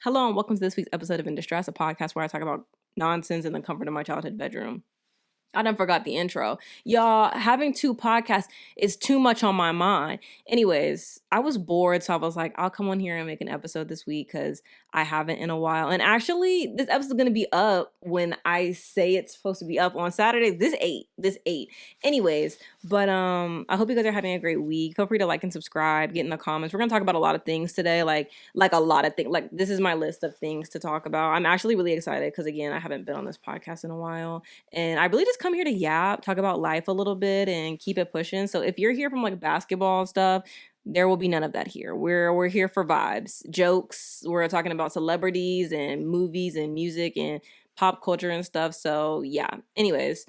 Hello and welcome to this week's episode of In Distress, a podcast where I talk about nonsense in the comfort of my childhood bedroom. I done forgot the intro. Y'all, having two podcasts is too much on my mind. Anyways, I was bored, so I was like, I'll come on here and make an episode this week because I haven't in a while. And actually, this episode's going to be up when I say it's supposed to be up on Saturday. This 8. Anyways, but I hope you guys are having a great week. Feel free to like and subscribe, get in the comments. We're going to talk about a lot of things today, like a lot of things. Like, this is my list of things to talk about. I'm actually really excited because, again, I haven't been on this podcast in a while. And I really just come here to yap, talk about life a little bit, and keep it pushing. So if you're here from like basketball and stuff, there will be none of that here. We're here for vibes, jokes. We're talking about celebrities and movies and music and pop culture and stuff. So yeah. Anyways,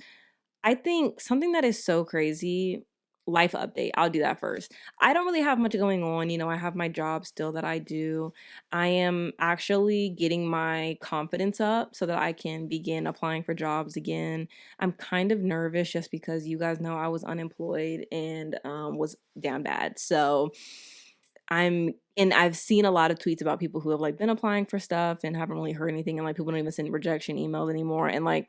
I think something that is so crazy, life update. I'll do that first. I don't really have much going on. I have my job still that I do. I am actually getting my confidence up so that I can begin applying for jobs again. I'm kind of nervous just because you guys know I was unemployed and was damn bad. So I've seen a lot of tweets about people who have like been applying for stuff and haven't really heard anything, and like people don't even send rejection emails anymore. And like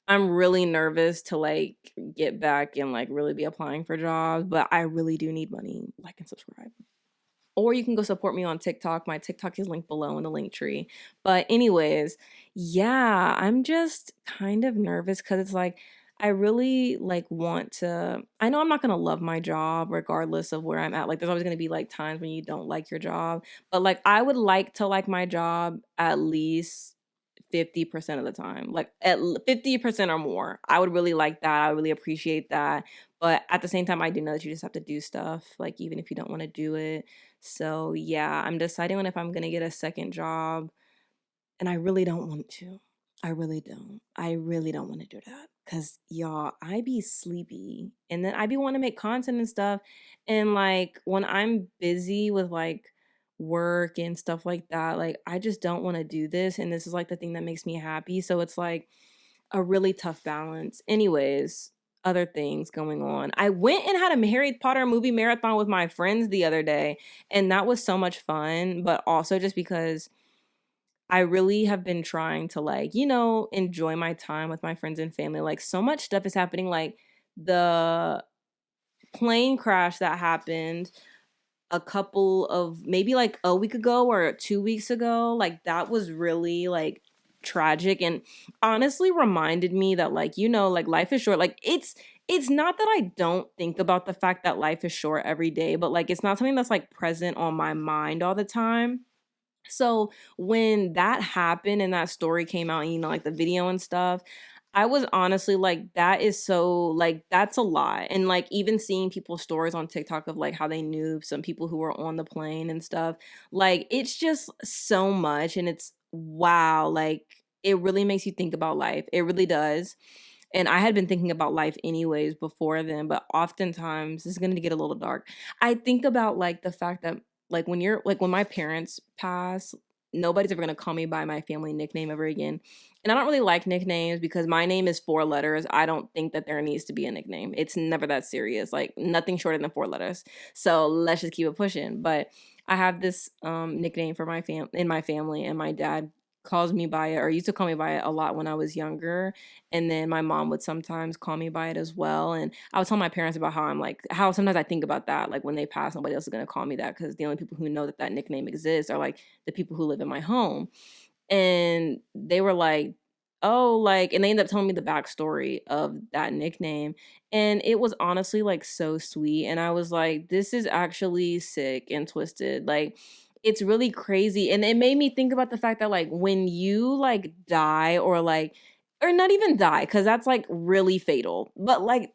I'm really nervous to like get back and like really be applying for jobs, but I really do need money. Like and subscribe. Or you can go support me on TikTok. My TikTok is linked below in the link tree. But anyways, yeah, I'm just kind of nervous because it's like I really like want to. I know I'm not gonna love my job regardless of where I'm at. Like there's always gonna be like times when you don't like your job, but like I would like to like my job at least 50% of the time, like at 50% or more. I would really like that. I would really appreciate that. But at the same time, I do know that you just have to do stuff, like even if you don't want to do it. So yeah, I'm deciding on if I'm gonna get a second job, and I really don't want to. I really don't. I really don't want to do that because y'all, I be sleepy, and then I be want to make content and stuff, and like when I'm busy with like work and stuff like that, like I just don't want to do this, and this is like the thing that makes me happy. So it's like a really tough balance. Anyways, other things going on. I went and had a Harry Potter movie marathon with my friends the other day, and that was so much fun, but also just because I really have been trying to like, enjoy my time with my friends and family. Like so much stuff is happening, like the plane crash that happened a couple of maybe like a week ago or 2 weeks ago, like that was really like tragic and honestly reminded me that like like life is short. Like it's not that I don't think about the fact that life is short every day, but like it's not something that's like present on my mind all the time. So when that happened and that story came out, and like the video and stuff, I was honestly like, that is so like that's a lot. And like even seeing people's stories on TikTok of like how they knew some people who were on the plane and stuff, like it's just so much, and it's wow, like it really makes you think about life. It really does. And I had been thinking about life anyways before then, but oftentimes this is going to get a little dark. I think about like the fact that like when my parents pass, nobody's ever going to call me by my family nickname ever again. And I don't really like nicknames because my name is 4 letters. I don't think that there needs to be a nickname. It's never that serious. Like nothing shorter than 4 letters. So let's just keep it pushing. But I have this nickname for my family, and my dad calls me by it, or used to call me by it a lot when I was younger. And then my mom would sometimes call me by it as well. And I would tell my parents about how sometimes I think about that, like when they pass, nobody else is going to call me that, because the only people who know that that nickname exists are like the people who live in my home. And they were like, oh, like, and they ended up telling me the backstory of that nickname. And it was honestly like so sweet. And I was like, this is actually sick and twisted. Like, it's really crazy. And it made me think about the fact that like when you like die, or not even die, because that's like really fatal. But like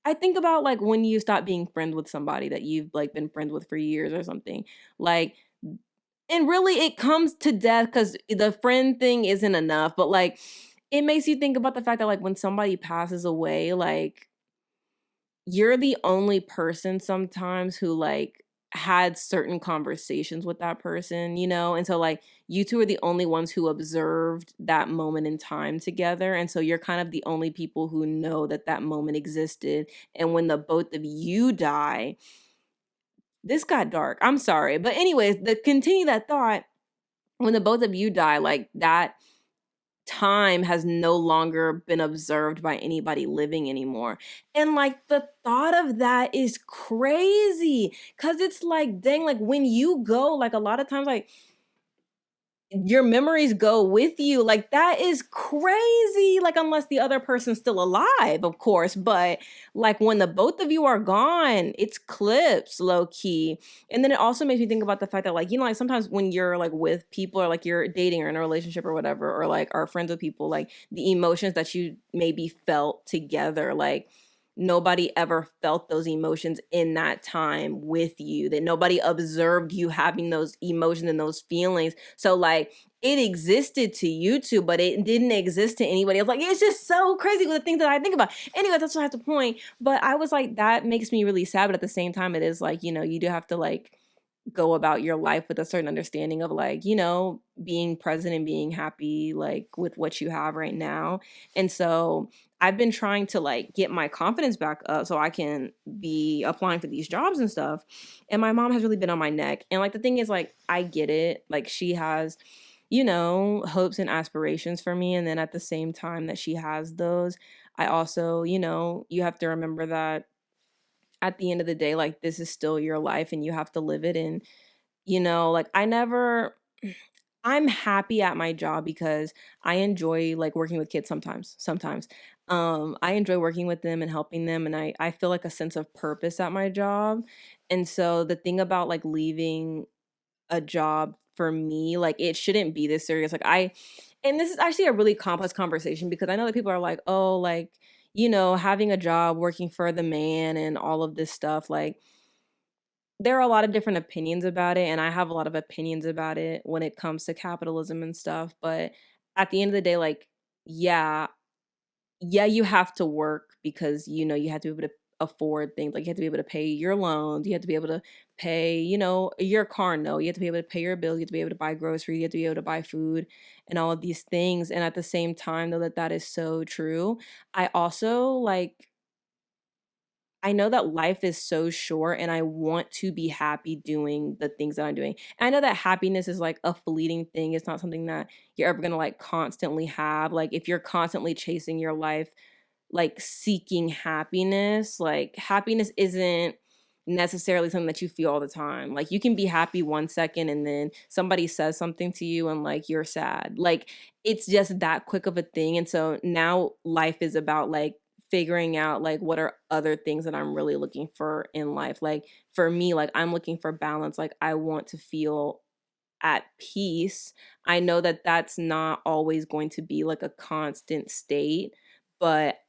I think about like when you stop being friends with somebody that you've like been friends with for years or something. Like, and really it comes to death, because the friend thing isn't enough, but like it makes you think about the fact that like when somebody passes away, like you're the only person sometimes who like had certain conversations with that person, and so like you two are the only ones who observed that moment in time together, and so you're kind of the only people who know that that moment existed. And when the both of you die, this got dark. I'm sorry. But anyways, to continue that thought, when the both of you die, like that time has no longer been observed by anybody living anymore. And like the thought of that is crazy, cuz it's like dang, like when you go, like a lot of times like your memories go with you. Like that is crazy. Like unless the other person's still alive, of course, but like when the both of you are gone, it's clips low key. And then it also makes me think about the fact that like, you know, like sometimes when you're like with people or like you're dating or in a relationship or whatever, or like are friends with people, like the emotions that you maybe felt together, like nobody ever felt those emotions in that time with you, that nobody observed you having those emotions and those feelings. So like it existed to you two, but it didn't exist to anybody else. Like it's just so crazy with the things that I think about. Anyway, that's what I have to point. But I was like, that makes me really sad. But at the same time, it is like, you know, you do have to like go about your life with a certain understanding of like, you know, being present and being happy like with what you have right now. And so I've been trying to like get my confidence back up so I can be applying for these jobs and stuff. And my mom has really been on my neck. And like the thing is like I get it. Like she has, you know, hopes and aspirations for me, and then at the same time that she has those, I also, you know, you have to remember that at the end of the day, like this is still your life and you have to live it. And, you know, like I'm happy at my job because I enjoy like working with kids sometimes. I enjoy working with them and helping them, and I feel like a sense of purpose at my job. And so the thing about like leaving a job for me, like it shouldn't be this serious. Like and this is actually a really complex conversation because I know that people are like, oh, like, you know, having a job, working for the man and all of this stuff, like there are a lot of different opinions about it, and I have a lot of opinions about it when it comes to capitalism and stuff. But at the end of the day, like, yeah, yeah, you have to work because you know you have to be able to afford things. Like you have to be able to pay your loans, you have to be able to pay, you know, your car note, you have to be able to pay your bills, you have to be able to buy groceries, you have to be able to buy food and all of these things. And at the same time, though that is so true, I also like I know that life is so short and I want to be happy doing the things that I'm doing. And I know that happiness is like a fleeting thing. It's not something that you're ever going to like constantly have. Like if you're constantly chasing your life, like seeking happiness, like happiness isn't necessarily something that you feel all the time. Like you can be happy 1 second and then somebody says something to you and like you're sad. Like it's just that quick of a thing. And so now life is about like figuring out like what are other things that I'm really looking for in life. Like for me, like I'm looking for balance. Like I want to feel at peace. I know that that's not always going to be like a constant state, but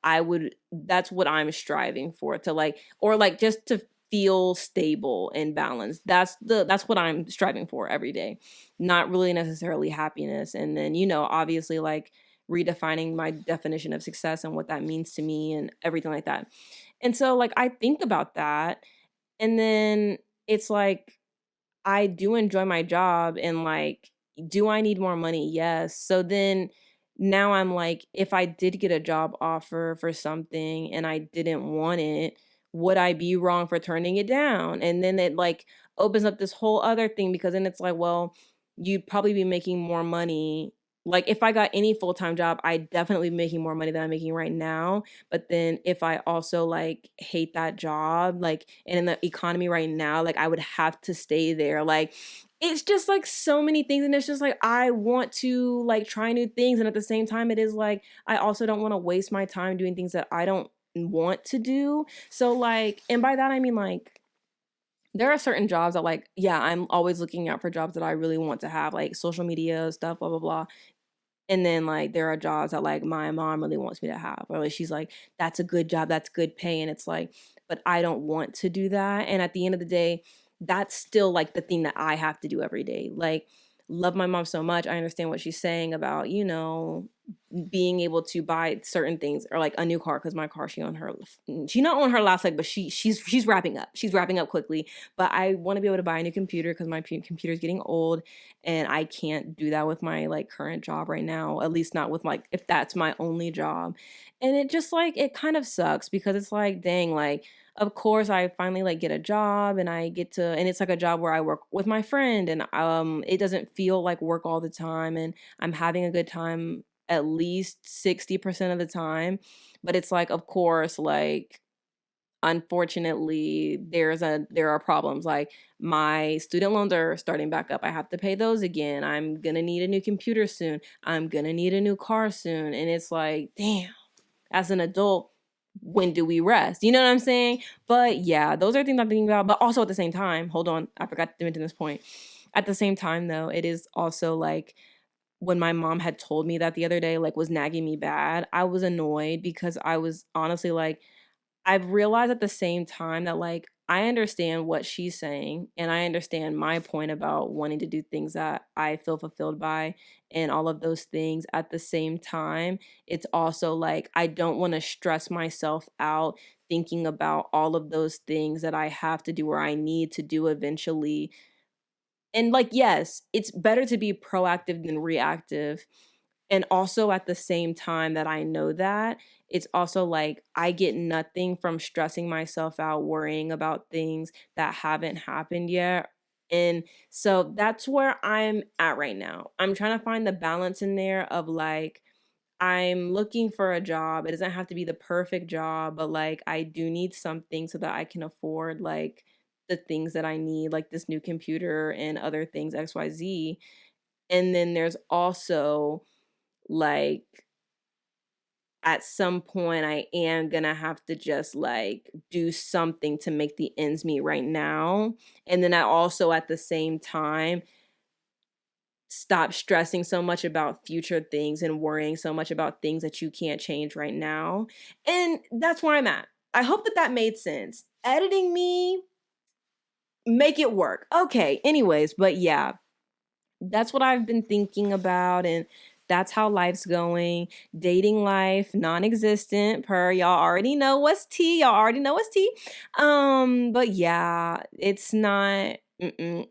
that's what I'm striving for, to like, or like just to feel stable and balanced. That's what I'm striving for every day. Not really necessarily happiness. And then, you know, obviously like redefining my definition of success and what that means to me and everything like that. And so like I think about that, and then it's like I do enjoy my job, and like do I need more money? Yes. So then now I'm like, if I did get a job offer for something and I didn't want it, would I be wrong for turning it down? And then it like opens up this whole other thing, because then it's like, well, you'd probably be making more money. Like if I got any full-time job, I'd definitely be making more money than I'm making right now. But then if I also like hate that job, like, and in the economy right now, like I would have to stay there. Like it's just like so many things, and it's just like I want to like try new things, and at the same time it is like I also don't want to waste my time doing things that I don't want to do. So like, and by that I mean like there are certain jobs that like, yeah, I'm always looking out for jobs that I really want to have, like social media stuff, blah blah blah. And then like there are jobs that like my mom really wants me to have, or like she's like, that's a good job, that's good pay. And it's like, but I don't want to do that. And at the end of the day, that's still like the thing that I have to do every day. Like, love my mom so much. I understand what she's saying about, you know, being able to buy certain things, or like a new car, because my car, she not on her last leg, but she's wrapping up. She's wrapping up quickly. But I want to be able to buy a new computer because my computer is getting old, and I can't do that with my like current job right now. At least not with like, if that's my only job. And it just like, it kind of sucks because it's like, dang, like of course I finally like get a job and I get to, and it's like a job where I work with my friend, and it doesn't feel like work all the time, and I'm having a good time at least 60% of the time. But it's like, of course, like, unfortunately, there are problems. Like, my student loans are starting back up. I have to pay those again. I'm gonna need a new computer soon. I'm gonna need a new car soon. And it's like, damn, as an adult, when do we rest? You know what I'm saying? But yeah, those are things I'm thinking about. But also at the same time, hold on, I forgot to mention this point. At the same time, though, it is also like, when my mom had told me that the other day, like, was nagging me bad, I was annoyed because I was honestly like, I've realized at the same time that, like, I understand what she's saying, and I understand my point about wanting to do things that I feel fulfilled by and all of those things. At the same time, it's also like, I don't want to stress myself out thinking about all of those things that I have to do or I need to do eventually. And like, yes, it's better to be proactive than reactive. And also at the same time that I know that, it's also like, I get nothing from stressing myself out, worrying about things that haven't happened yet. And so that's where I'm at right now. I'm trying to find the balance in there of like, I'm looking for a job. It doesn't have to be the perfect job, but like, I do need something so that I can afford like the things that I need, like this new computer and other things, XYZ. And then there's also like, at some point I am gonna have to just like do something to make the ends meet right now. And then I also at the same time stop stressing so much about future things and worrying so much about things that you can't change right now. And that's where I'm at. I hope that that made sense. Editing me, make it work. Okay, anyways, but yeah, that's what I've been thinking about, and that's how life's going. Dating life, non-existent per. Y'all already know what's tea. Y'all already know what's tea. But yeah, it's not.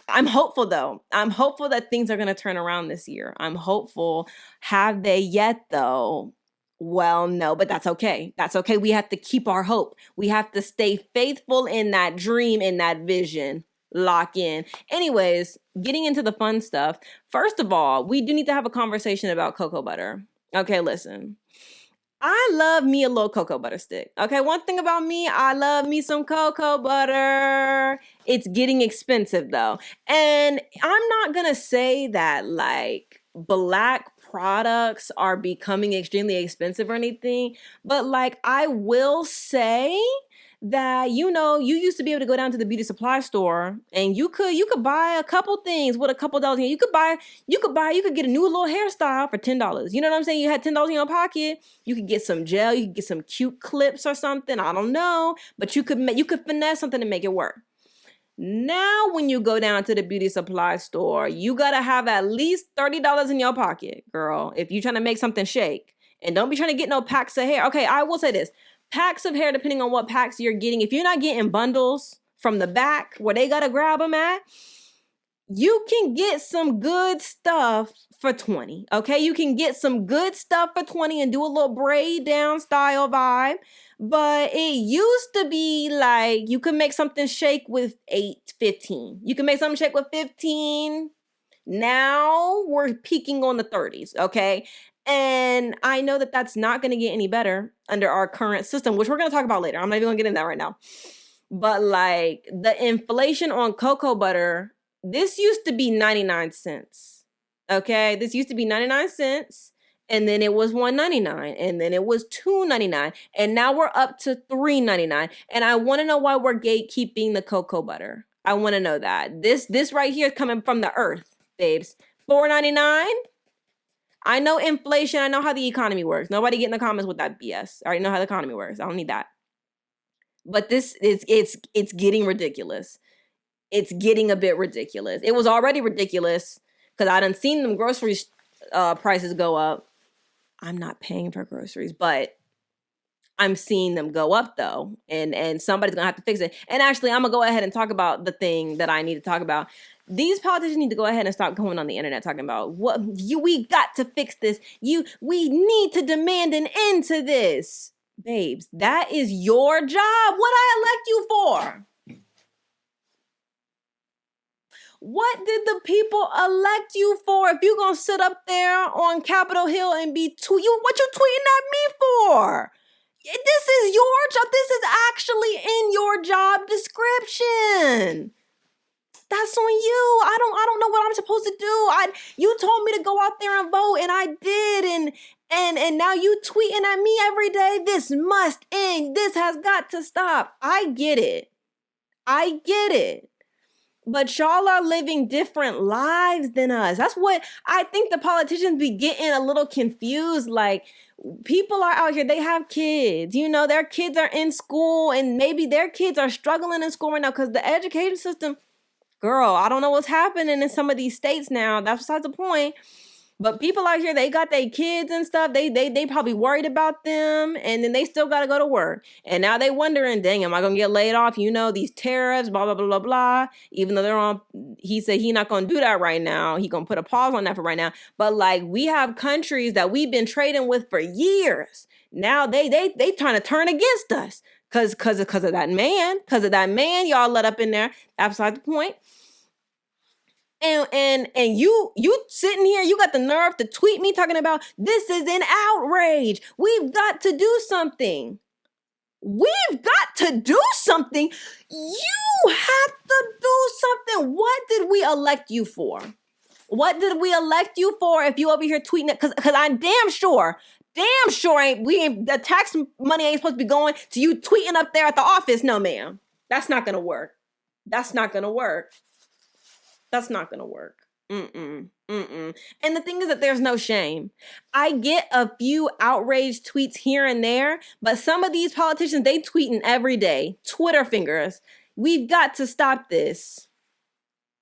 I'm hopeful though. I'm hopeful that things are gonna turn around this year. I'm hopeful. Have they yet though? Well, no, but that's okay. That's okay. We have to keep our hope. We have to stay faithful in that dream, in that vision. Lock in. Anyways, getting into the fun stuff. First of all, we do need to have a conversation about cocoa butter. Okay, listen. I love me a little cocoa butter stick. Okay, one thing about me, I love me some cocoa butter. It's getting expensive though. And I'm not gonna say that like black products are becoming extremely expensive or anything, but like, I will say that, you know, you used to be able to go down to the beauty supply store and you could buy a couple things with a couple dollars. You could get a new little hairstyle for $10. You know what I'm saying? You had $10 in your pocket. You could get some gel, you could get some cute clips or something. I don't know, but you could finesse something to make it work. Now, when you go down to the beauty supply store, you gotta have at least $30 in your pocket, girl, if you're trying to make something shake. And don't be trying to get no packs of hair. Okay, I will say this. Packs of hair, depending on what packs you're getting. If you're not getting bundles from the back where they gotta grab them at, you can get some good stuff for $20. Okay, you can get some good stuff for $20 and do a little braid down style vibe. But it used to be like you could make something shake with 15. You can make something shake with 15. Now we're peaking on the 30s. Okay. And I know that that's not going to get any better under our current system, which we're going to talk about later. I'm not even going to get into that right now. But like, the inflation on cocoa butter, this used to be 99 cents. Okay, this used to be 99 cents. And then it was $1.99, and then it was $2.99, and now we're up to $3.99. And I want to know why we're gatekeeping the cocoa butter. I want to know that. This right here is coming from the earth, babes. $4.99. I know inflation. I know how the economy works. Nobody get in the comments with that BS. I already know how the economy works. I don't need that. But this is it's getting ridiculous. It's getting a bit ridiculous. It was already ridiculous because I done seen them grocery prices go up. I'm not paying for groceries, but I'm seeing them go up though. And somebody's gonna have to fix it. And actually, I'm gonna go ahead and talk about the thing that I need to talk about. These politicians need to go ahead and stop going on the internet talking about we got to fix this. We need to demand an end to this. babes, that is your job. What I elect you for? What did the people elect you for? If you're gonna sit up there on Capitol Hill and be what you tweeting at me for? This is your job. This is actually in your job description. That's on you. I don't know what I'm supposed to do. You told me to go out there and vote, and I did, and now you tweeting at me every day. This must end. This has got to stop. I get it. But y'all are living different lives than us. That's what I think the politicians be getting a little confused. Like, people are out here, they have kids. Their kids are in school, and maybe their kids are struggling in school right now because the education system, girl, I don't know what's happening in some of these states now. That's besides the point. But people out here, they got their kids and stuff. They probably worried about them, and then they still got to go to work. And now they wondering, dang, am I going to get laid off? These tariffs, blah, blah, blah, blah, blah. Even though he said he not going to do that right now. He going to put a pause on that for right now. But like, we have countries that we've been trading with for years. Now they trying to turn against us because of that man. Because of that man y'all let up in there. That's beside the point. And you sitting here, you got the nerve to tweet me talking about this is an outrage. We've got to do something. We've got to do something. You have to do something. What did we elect you for? What did we elect you for if you over here tweeting it? Because I'm damn sure the tax money ain't supposed to be going to you tweeting up there at the office. No, ma'am. That's not going to work. That's not going to work. And the thing is that there's no shame. I get a few outraged tweets here and there, but some of these politicians, they tweeting every day. Twitter fingers. We've got to stop this.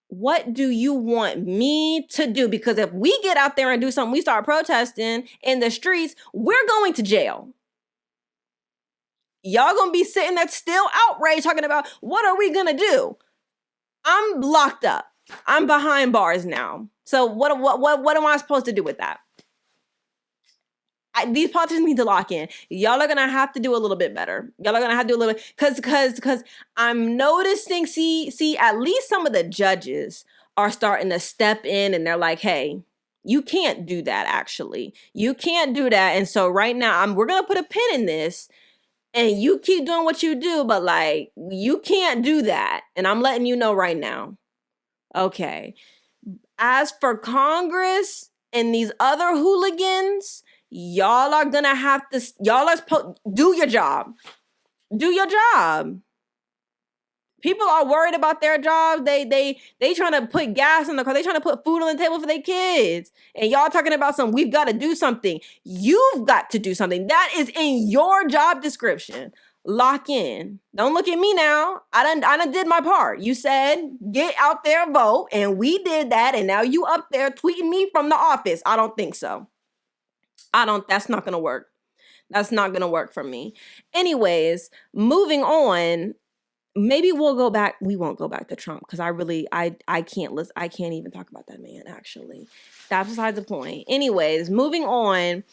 What do you want me to do? Because if we get out there and do something, we start protesting in the streets, we're going to jail. Y'all gonna be sitting there still outraged talking about what are we gonna do? I'm locked up. I'm behind bars now. So what am I supposed to do with that? These politicians need to lock in. Y'all are going to have to do a little bit better. Y'all are going to have to do a little bit. Because I'm noticing, see, at least some of the judges are starting to step in and they're like, hey, you can't do that, actually. You can't do that. And so right now, we're going to put a pin in this. And you keep doing what you do, but like, you can't do that. And I'm letting you know right now. Okay. As for Congress and these other hooligans, y'all are gonna have to, do your job. Do your job. People are worried about their jobs. They trying to put gas in the car. They trying to put food on the table for their kids. And y'all talking about we've got to do something. You've got to do something. That is in your job description. Lock in. Don't look at me now. I done did my part. You said, get out there and vote. And we did that. And now you up there tweeting me from the office. I don't think so. That's not going to work. That's not going to work for me. Anyways, moving on. Maybe we'll go back. We won't go back to Trump because I can't listen. I can't even talk about that man, actually. That's besides the point. Anyways, moving on.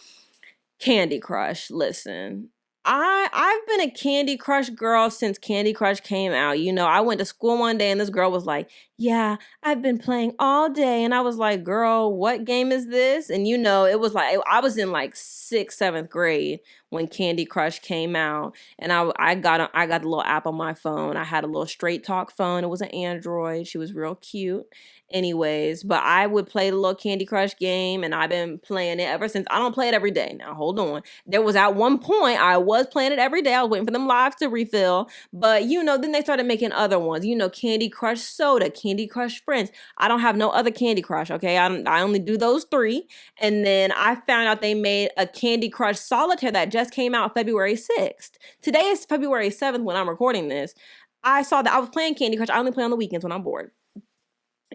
Candy Crush. Listen, I've been a Candy Crush girl since Candy Crush came out. I went to school one day and this girl was like, yeah, I've been playing all day. And I was like, girl, what game is this? And it was like, I was in like 6th, 7th grade when Candy Crush came out. And I got the little app on my phone. I had a little straight talk phone. It was an Android. She was real cute. Anyways, but I would play the little Candy Crush game and I've been playing it ever since. I don't play it every day. Now, hold on. There was at one point I was playing it every day. I was waiting for them lives to refill. But, then they started making other ones. Candy Crush Soda, Candy Crush Friends. I don't have no other Candy Crush, okay? I only do those 3. And then I found out they made a Candy Crush Solitaire that just came out February 6th. Today is February 7th when I'm recording this. I saw that I was playing Candy Crush. I only play on the weekends when I'm bored.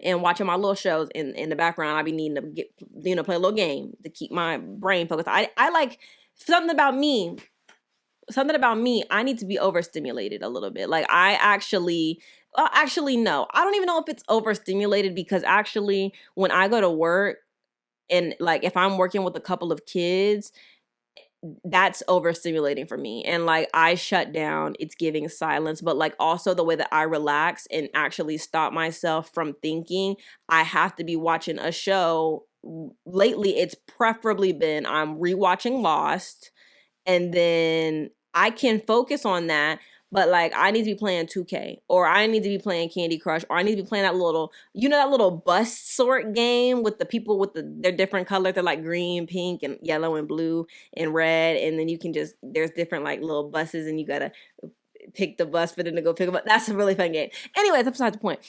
And watching my little shows in the background, I be needing to get, play a little game to keep my brain focused. I like something about me. I need to be overstimulated a little bit. Like actually, no. I don't even know if it's overstimulated because actually when I go to work and like if I'm working with a couple of kids, that's overstimulating for me. And like I shut down, it's giving silence, but like also the way that I relax and actually stop myself from thinking, I have to be watching a show. Lately, it's preferably been I'm rewatching Lost, and then I can focus on that. But like I need to be playing 2K, or I need to be playing Candy Crush, or I need to be playing that little, that little bus sort game with the people with their different colors. They're like green, pink, and yellow, and blue, and red. And then you can there's different like little buses, and you gotta pick the bus for them to go pick them up. That's a really fun game. Anyways, that's beside the point.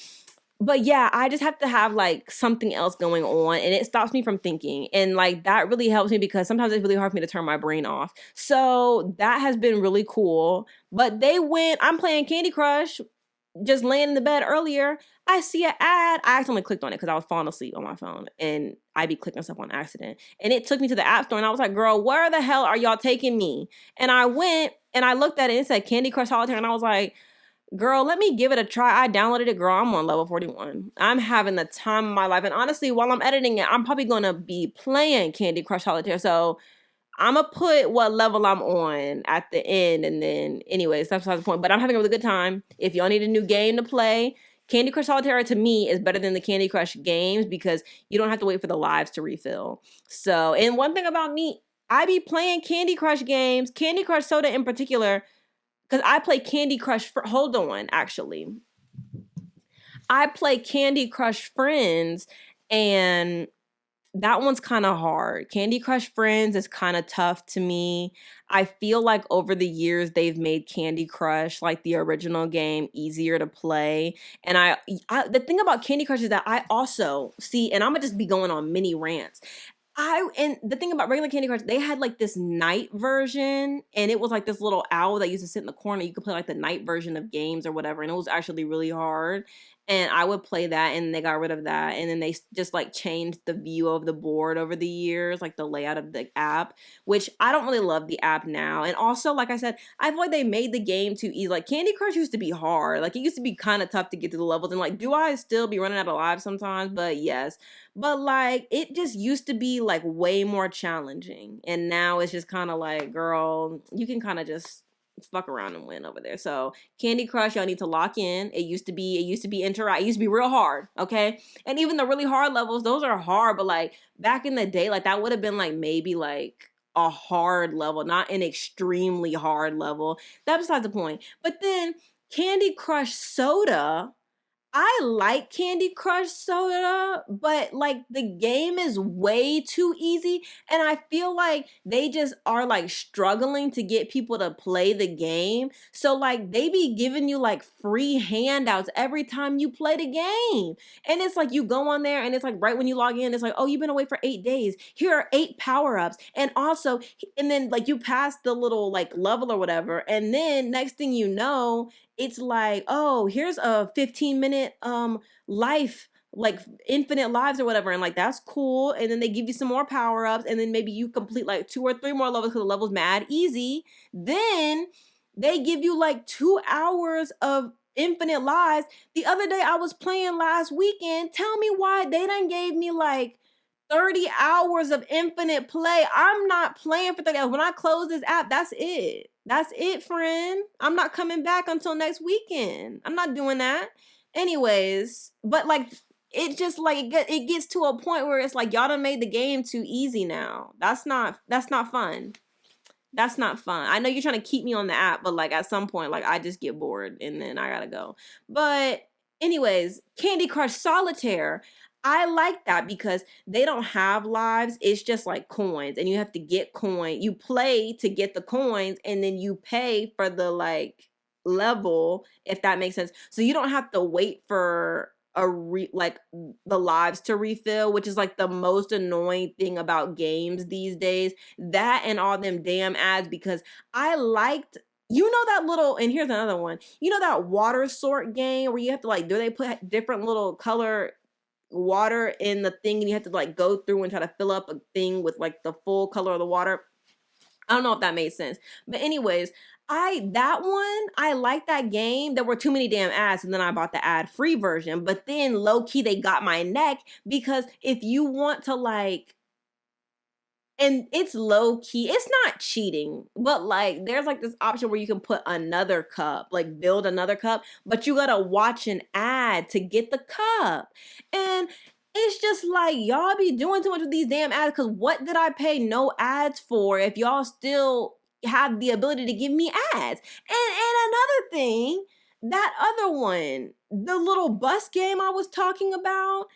But yeah, I just have to have like something else going on, and it stops me from thinking. And like that really helps me because sometimes it's really hard for me to turn my brain off. So that has been really cool. But I'm playing Candy Crush, just laying in the bed earlier. I see an ad. I accidentally clicked on it because I was falling asleep on my phone, and I be clicking stuff on accident. And it took me to the app store, and I was like, girl, where the hell are y'all taking me? And I went and I looked at it and it said Candy Crush Solitaire, and I was like, girl, let me give it a try. I downloaded it, girl. I'm on level 41. I'm having the time of my life. And honestly, while I'm editing it, I'm probably going to be playing Candy Crush Solitaire. So I'm going to put what level I'm on at the end. And then, anyways, that's the point. But I'm having a really good time. If y'all need a new game to play, Candy Crush Solitaire to me is better than the Candy Crush games because you don't have to wait for the lives to refill. So, and one thing about me, I be playing Candy Crush games, Candy Crush Soda in particular, because I play Candy Crush, hold on, actually. I play Candy Crush Friends, and that one's kind of hard. Candy Crush Friends is kind of tough to me. I feel like over the years, they've made Candy Crush, like the original game, easier to play. And the thing about Candy Crush is that I also see, and I'm going to just be going on mini rants. And the thing about regular Candy Crush, they had like this night version, and it was like this little owl that used to sit in the corner. You could play like the night version of games or whatever, and it was actually really hard. And I would play that, and they got rid of that, and then they just like changed the view of the board over the years, like the layout of the app, which I don't really love the app now. And also, like I said, I feel like they made the game too easy. Like Candy Crush used to be hard, like it used to be kind of tough to get through the levels. And like, do I still be running out of lives sometimes? But yes. But like it just used to be like way more challenging, and now it's just kind of like, girl, you can kind of just fuck around and win over there. So Candy Crush, y'all need to lock in. It used to be it used to be real hard, okay? And even the really hard levels, those are hard, but like back in the day, like that would have been like maybe like a hard level, not an extremely hard level. That's besides the point. But then Candy Crush Soda, I like Candy Crush Soda, but like the game is way too easy, and I feel like they just are like struggling to get people to play the game. So like they be giving you like free handouts every time you play the game. And it's like you go on there and it's like right when you log in, it's like, oh, you've been away for 8 days. Here are 8 power-ups. And also, and then like you pass the little like level or whatever, and then next thing you know, it's like, oh, here's a 15-minute life, like infinite lives or whatever. And like, that's cool. And then they give you some more power-ups, and then maybe you complete like 2 or 3 more levels because the level's mad easy. Then they give you like 2 hours of infinite lives. The other day I was playing last weekend. Tell me why they done gave me like 30 hours of infinite play. I'm not playing for 30 hours. When I close this app, that's it. That's it, friend. I'm not coming back until next weekend. I'm not doing that. Anyways, but like, it just like, it gets to a point where it's like, y'all done made the game too easy now. That's not fun. That's not fun. I know you're trying to keep me on the app, but like at some point, like I just get bored and then I gotta go. But anyways, Candy Crush Solitaire, I like that because they don't have lives. It's just like coins, and you have to get coin. You play to get the coins, and then you pay for the like level, if that makes sense. So you don't have to wait for like the lives to refill, which is like the most annoying thing about games these days. That and all them damn ads, because I liked, that little, and here's another one. That water sort game where you have to like, do they put different little color water in the thing, and you have to like go through and try to fill up a thing with like the full color of the water? I don't know if that made sense. But anyways, I like that game. There were too many damn ads, and then I bought the ad-free version. But then low-key they got my neck, because if you want to like, And it's low key. It's not cheating, but like there's like this option where you can put another cup, like build another cup, but you gotta watch an ad to get the cup. And it's just like y'all be doing too much with these damn ads, because what did I pay no ads for if y'all still have the ability to give me ads? And another thing, that other one, the little bus game I was talking about,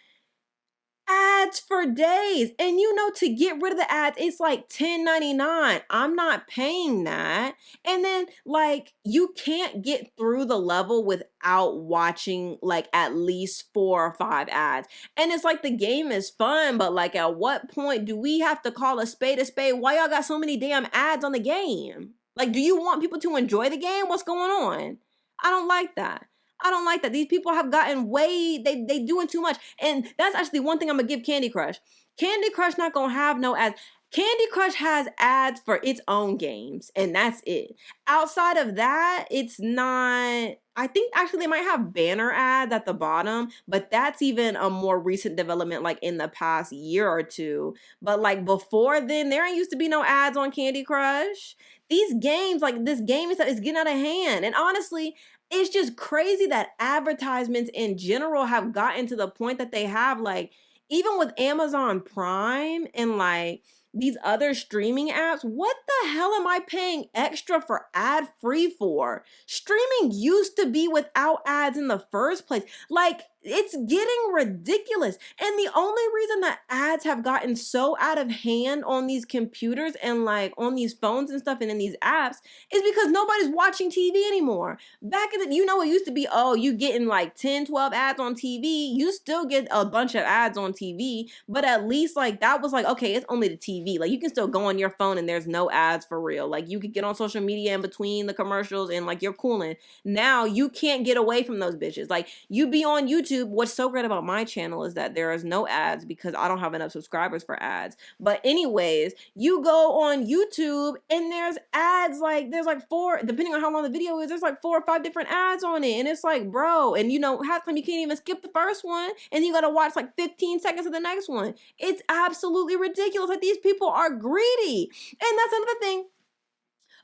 ads for days. And you know, to get rid of the ads, it's like $10.99. I'm not paying that. And then like you can't get through the level without watching like at least 4 or 5 ads. And it's like the game is fun, but like at what point do we have to call a spade a spade? Why y'all got so many damn ads on the game? Like, do you want people to enjoy the game? What's going on? I don't like that. I don't like that. These people have gotten they doing too much. And that's actually one thing I'm gonna give Candy Crush. Candy Crush not gonna have no ads. Candy Crush has ads for its own games, and that's it. Outside of that, it's not. I think actually they might have banner ads at the bottom, but that's even a more recent development, like in the past year or two. But like before then, there ain't used to be no ads on Candy Crush. These games, like this game is getting out of hand. And honestly, it's just crazy that advertisements in general have gotten to the point that they have, like, even with Amazon Prime and like these other streaming apps, what the hell am I paying extra for ad free for? Streaming used to be without ads in the first place. Like, it's getting ridiculous. And the only reason that ads have gotten so out of hand on these computers and like on these phones and stuff and in these apps is because nobody's watching TV anymore. Back in the, you know, it used to be, oh, you getting like 10, 12 ads on TV. You still get a bunch of ads on TV, but at least like that was like, okay, it's only the TV. Like you can still go on your phone and there's no ads for real. Like you could get on social media in between the commercials and like you're cooling. Now you can't get away from those bitches. Like you be on YouTube. What's so great about my channel is that there is no ads because I don't have enough subscribers for ads. But anyways, you go on YouTube and there's ads, like there's like 4, depending on how long the video is, there's like 4 or 5 different ads on it. And it's like, bro, and you know, half the time you can't even skip the first one and you gotta watch like 15 seconds of the next one. It's absolutely ridiculous. Like these people are greedy. And that's another thing.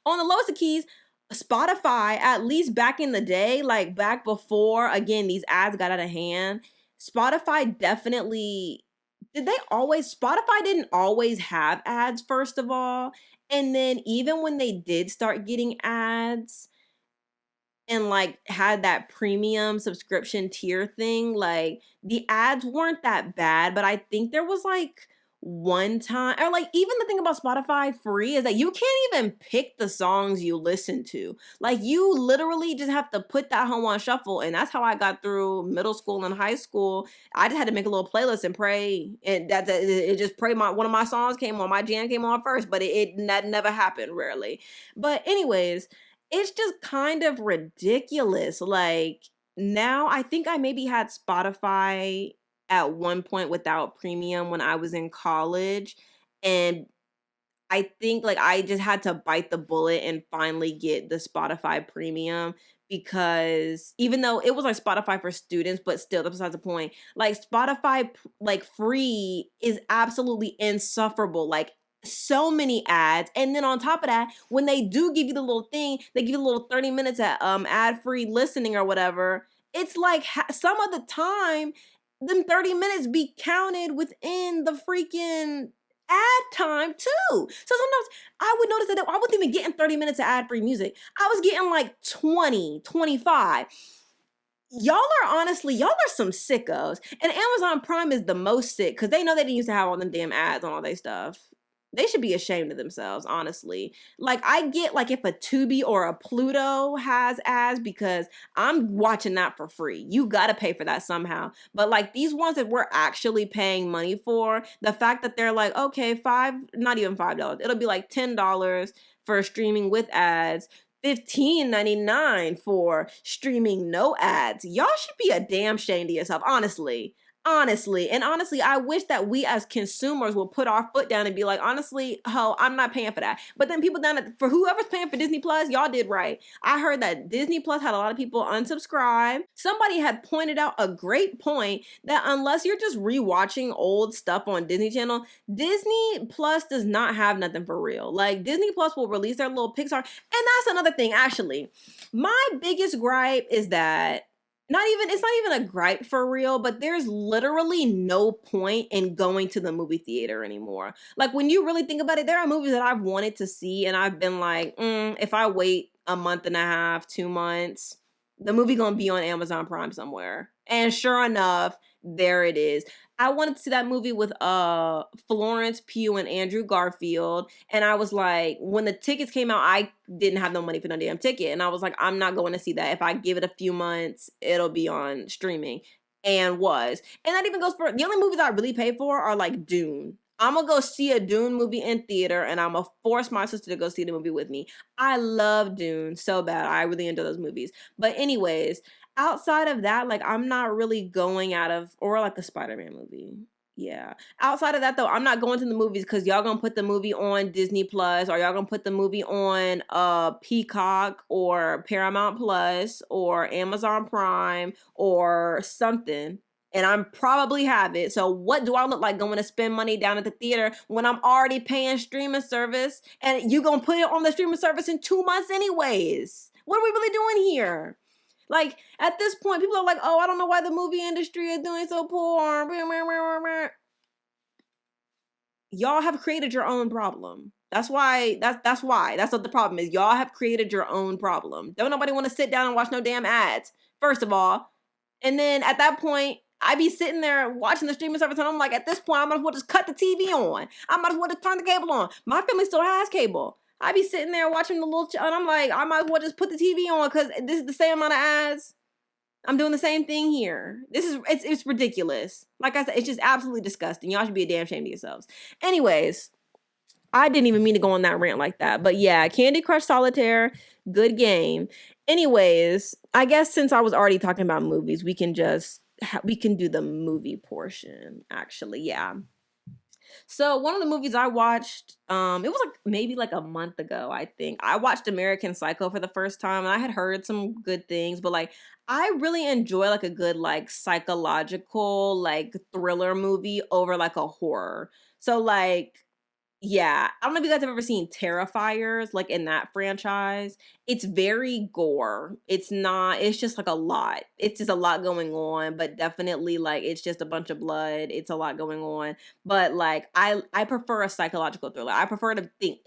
On the lowest of keys, Spotify, at least back in the day, like back before, again, these ads got out of hand, Spotify definitely, Spotify didn't always have ads, first of all. And then even when they did start getting ads and like had that premium subscription tier thing, like the ads weren't that bad, but I think there was like one time, or like even the thing about Spotify free is that you can't even pick the songs you listen to. Like you literally just have to put that home on shuffle. And that's how I got through middle school and high school. I just had to make a little playlist and pray, and that it just pray one of my songs came on, my jam came on first, but that never happened, rarely. But anyways, it's just kind of ridiculous. Like now I think I maybe had Spotify at one point without premium when I was in college. And I think like I just had to bite the bullet and finally get the Spotify premium, because even though it was like Spotify for students, but still that's besides the point. Like Spotify like free is absolutely insufferable. Like so many ads. And then on top of that, when they do give you the little thing, they give you a little 30 minutes at ad-free listening or whatever. It's like some of the time them 30 minutes be counted within the freaking ad time too. So sometimes I would notice that I wasn't even getting 30 minutes of ad-free music. I was getting like 20, 25. Y'all are some sickos. And Amazon Prime is the most sick because they know they didn't used to have all them damn ads on all their stuff. They should be ashamed of themselves, honestly. Like, I get, like, if a Tubi or a Pluto has ads because I'm watching that for free. You gotta pay for that somehow. But, like, these ones that we're actually paying money for, the fact that they're like, okay, not even $5. It'll be like $10 for streaming with ads, $15.99 for streaming no ads. Y'all should be a damn shame to yourself, honestly. Honestly, I wish that we as consumers will put our foot down and be like, honestly, I'm not paying for that. But then people for whoever's paying for Disney Plus, y'all did right. I heard that Disney Plus had a lot of people unsubscribe. Somebody had pointed out a great point that unless you're just rewatching old stuff on Disney Channel, Disney Plus does not have nothing for real. Like, Disney Plus will release their little Pixar. And that's another thing, actually. My biggest gripe is that it's not even a gripe for real, but there's literally no point in going to the movie theater anymore. Like, when you really think about it, there are movies that I've wanted to see and I've been like, if I wait a month and a half, 2 months, the movie gonna be on Amazon Prime somewhere. And sure enough, there it is. I wanted to see that movie with Florence Pugh and Andrew Garfield. And I was like, when the tickets came out, I didn't have no money for no damn ticket. And I was like, I'm not going to see that. If I give it a few months, it'll be on streaming. And was. And that even goes for, the only movies I really pay for are like Dune. I'm going to go see a Dune movie in theater and I'm going to force my sister to go see the movie with me. I love Dune so bad. I really enjoy those movies. But anyways, outside of that, like, I'm not really going or like the Spider-Man movie. Yeah. Outside of that, though, I'm not going to the movies because y'all gonna put the movie on Disney Plus, or y'all gonna put the movie on Peacock or Paramount Plus or Amazon Prime or something. And I'm probably have it. So what do I look like going to spend money down at the theater when I'm already paying streaming service and you gonna put it on the streaming service in 2 months anyways? What are we really doing here? Like, at this point, people are like, oh, I don't know why the movie industry is doing so poor. Y'all have created your own problem. That's why. That's what the problem is. Y'all have created your own problem. Don't nobody want to sit down and watch no damn ads, first of all. And then at that point, I be sitting there watching the streaming service and I'm like, at this point, I might as well just cut the TV on. I might as well just turn the cable on. My family still has cable. I be sitting there watching the little, and I'm like, I might as well just put the TV on because this is the same amount of ads. I'm doing the same thing here. It's ridiculous. Like I said, it's just absolutely disgusting. Y'all should be a damn shame to yourselves. Anyways, I didn't even mean to go on that rant like that. But yeah, Candy Crush Solitaire, good game. Anyways, I guess since I was already talking about movies, we can do the movie portion, actually. Yeah. So one of the movies I watched, it was like maybe like a month ago, I think. I watched American Psycho for the first time, and I had heard some good things, but like I really enjoy like a good like psychological like thriller movie over like a horror. So like, yeah, I don't know if you guys have ever seen Terrifiers, like in that franchise. It's very gore. It's just like a lot. It's just a lot going on, but definitely like it's just a bunch of blood. It's a lot going on. But like I prefer a psychological thriller. I prefer to think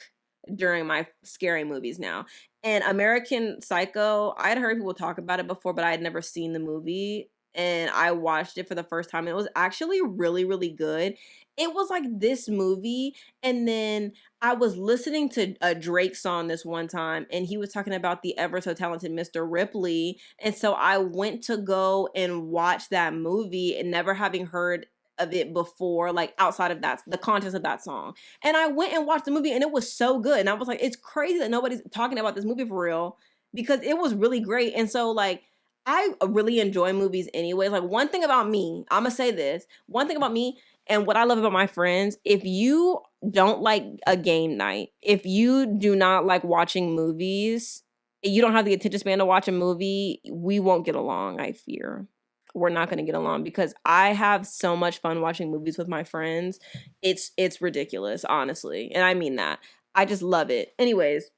during my scary movies now. And American Psycho, I had heard people talk about it before, but I had never seen the movie. And I watched it for the first time. And it was actually really, really good. It was like this movie. And then I was listening to a Drake song this one time, and he was talking about the ever so talented Mr. Ripley. And so I went to go and watch that movie and never having heard of it before, like outside of that, the context of that song. And I went and watched the movie and it was so good. And I was like, it's crazy that nobody's talking about this movie for real because it was really great. And so like, I really enjoy movies anyways. Like one thing about me, I'm going to say this, one thing about me and what I love about my friends, if you don't like a game night, if you do not like watching movies, you don't have the attention span to watch a movie, we won't get along, I fear. We're not going to get along because I have so much fun watching movies with my friends. It's ridiculous, honestly. And I mean that. I just love it. Anyways,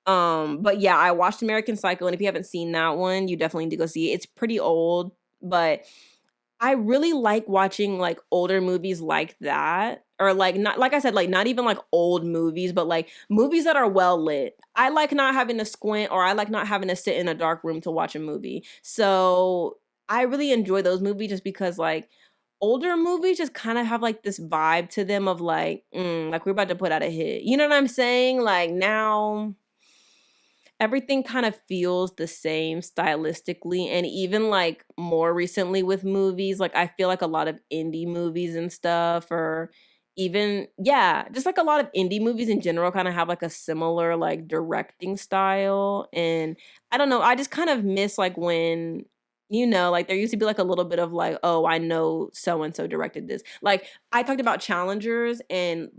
but yeah, I watched American Psycho, and if you haven't seen that one, you definitely need to go see it. It's pretty old, but I really like watching like older movies like that, or like not, like I said, like not even like old movies, but like movies that are well lit. I like not having to squint, or I like not having to sit in a dark room to watch a movie. So I really enjoy those movies just because like older movies just kind of have like this vibe to them of like we're about to put out a hit. You know what I'm saying? Like now everything kind of feels the same stylistically, and even like more recently with movies, like I feel like a lot of indie movies and stuff, or even just like a lot of indie movies in general kind of have like a similar like directing style. And I don't know, I just kind of miss like when like there used to be like a little bit of like, oh, I know so and so directed this. Like I talked about Challengers, and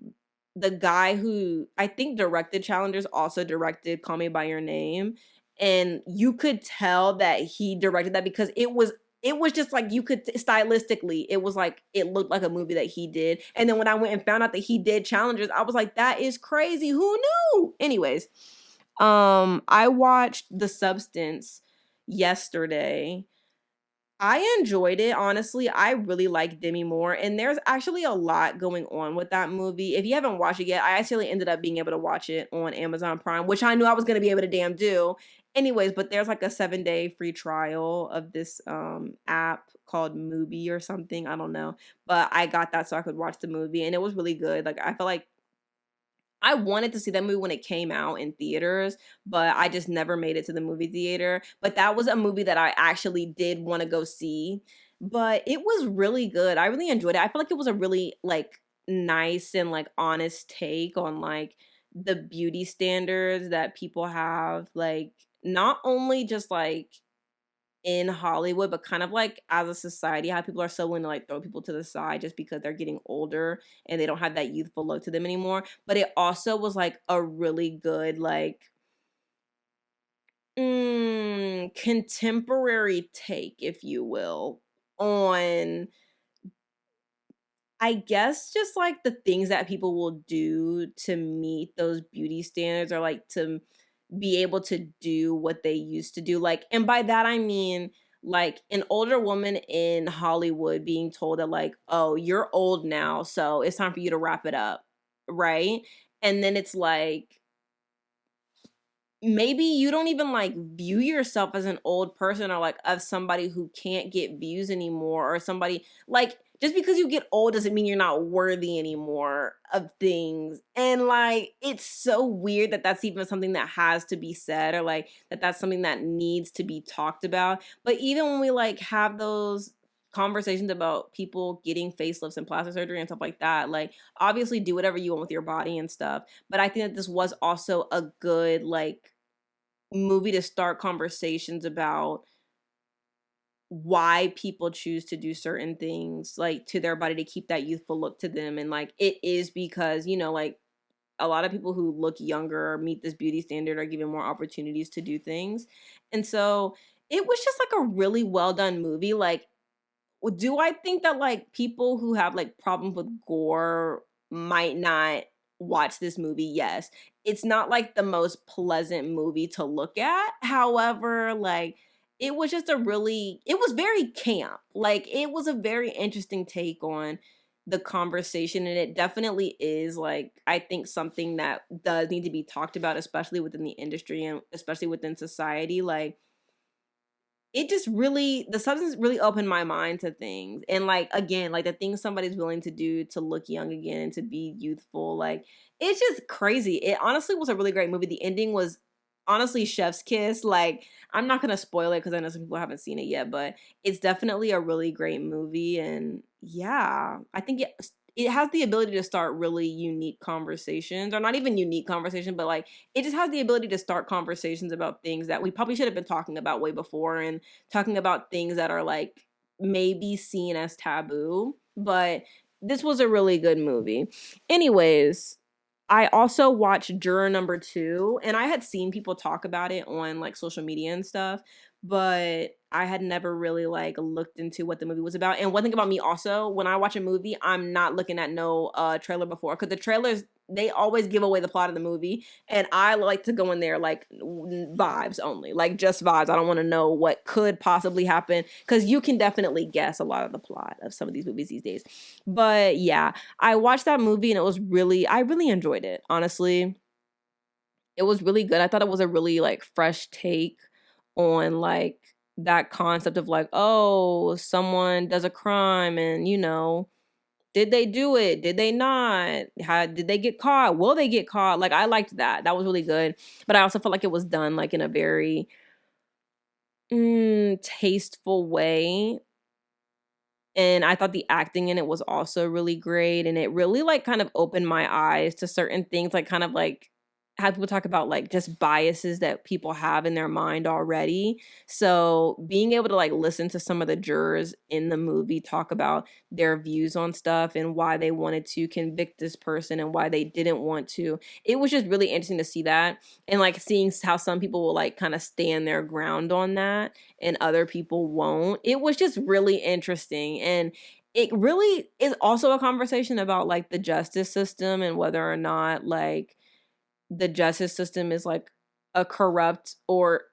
the guy who I think directed Challengers also directed Call Me by Your Name, and you could tell that he directed that because it was just like you could stylistically, it was like it looked like a movie that he did. And then when I went and found out that he did Challengers, I was like, that is crazy. Who knew? Anyways, I watched The Substance yesterday. I enjoyed it, honestly. I really like Demi Moore, and there's actually a lot going on with that movie. If you haven't watched it yet, I actually ended up being able to watch it on Amazon Prime, which I knew I was going to be able to damn do. Anyways, but there's like a 7-day free trial of this app called Mubi or something. I don't know. But I got that so I could watch the movie, and it was really good. Like I feel like I wanted to see that movie when it came out in theaters, but I just never made it to the movie theater. But that was a movie that I actually did want to go see. But it was really good. I really enjoyed it. I feel like it was a really like nice and like honest take on like the beauty standards that people have, like not only just like in Hollywood, but kind of like as a society, how people are so willing to like throw people to the side just because they're getting older and they don't have that youthful look to them anymore. But it also was like a really good, like, contemporary take, if you will, on, I guess, just like the things that people will do to meet those beauty standards or like to be able to do what they used to do. Like, and by that I mean like an older woman in Hollywood being told that, like, oh, you're old now, so it's time for you to wrap it up. Right. And then it's like, maybe you don't even like view yourself as an old person or like as somebody who can't get views anymore, or somebody like, just because you get old doesn't mean you're not worthy anymore of things. And like it's so weird that that's even something that has to be said, or like that that's something that needs to be talked about. But even when we like have those conversations about people getting facelifts and plastic surgery and stuff like that, like obviously do whatever you want with your body and stuff, but I think that this was also a good like movie to start conversations about why people choose to do certain things like to their body to keep that youthful look to them. And like it is because, like a lot of people who look younger or meet this beauty standard are given more opportunities to do things. And so it was just like a really well done movie. Like, do I think that like people who have like problems with gore might not watch this movie? Yes. It's not like the most pleasant movie to look at. However, like it was just it was very camp. Like it was a very interesting take on the conversation, and it definitely is like I think something that does need to be talked about, especially within the industry and especially within society. Like it just really, the substance really opened my mind to things. And like again, like the things somebody's willing to do to look young again and to be youthful, like it's just crazy. It honestly was a really great movie. The ending was honestly chef's kiss. Like I'm not gonna spoil it because I know some people haven't seen it yet, but it's definitely a really great movie. And yeah, I think it has the ability to start really unique conversations, or not even unique conversation, but like it just has the ability to start conversations about things that we probably should have been talking about way before, and talking about things that are like maybe seen as taboo. But this was a really good movie. Anyways, I also watched Juror number 2, and I had seen people talk about it on like social media and stuff, but I had never really like looked into what the movie was about. And one thing about me also, when I watch a movie, I'm not looking at no trailer before, because the trailers, they always give away the plot of the movie, and I like to go in there like vibes only, like just vibes. I don't want to know what could possibly happen, because you can definitely guess a lot of the plot of some of these movies these days. But yeah, I watched that movie and I really enjoyed it. Honestly, it was really good. I thought it was a really like fresh take on like that concept of like, oh, someone does a crime and did they do it? Did they not? How did they get caught? Will they get caught? Like I liked that. That was really good. But I also felt like it was done like in a very tasteful way. And I thought the acting in it was also really great, and it really like kind of opened my eyes to certain things, like kind of like how people talk about like just biases that people have in their mind already. So being able to like listen to some of the jurors in the movie talk about their views on stuff and why they wanted to convict this person and why they didn't want to, it was just really interesting to see that, and like seeing how some people will like kind of stand their ground on that and other people won't. It was just really interesting, and it really is also a conversation about like the justice system and whether or not like the justice system is like a corrupt or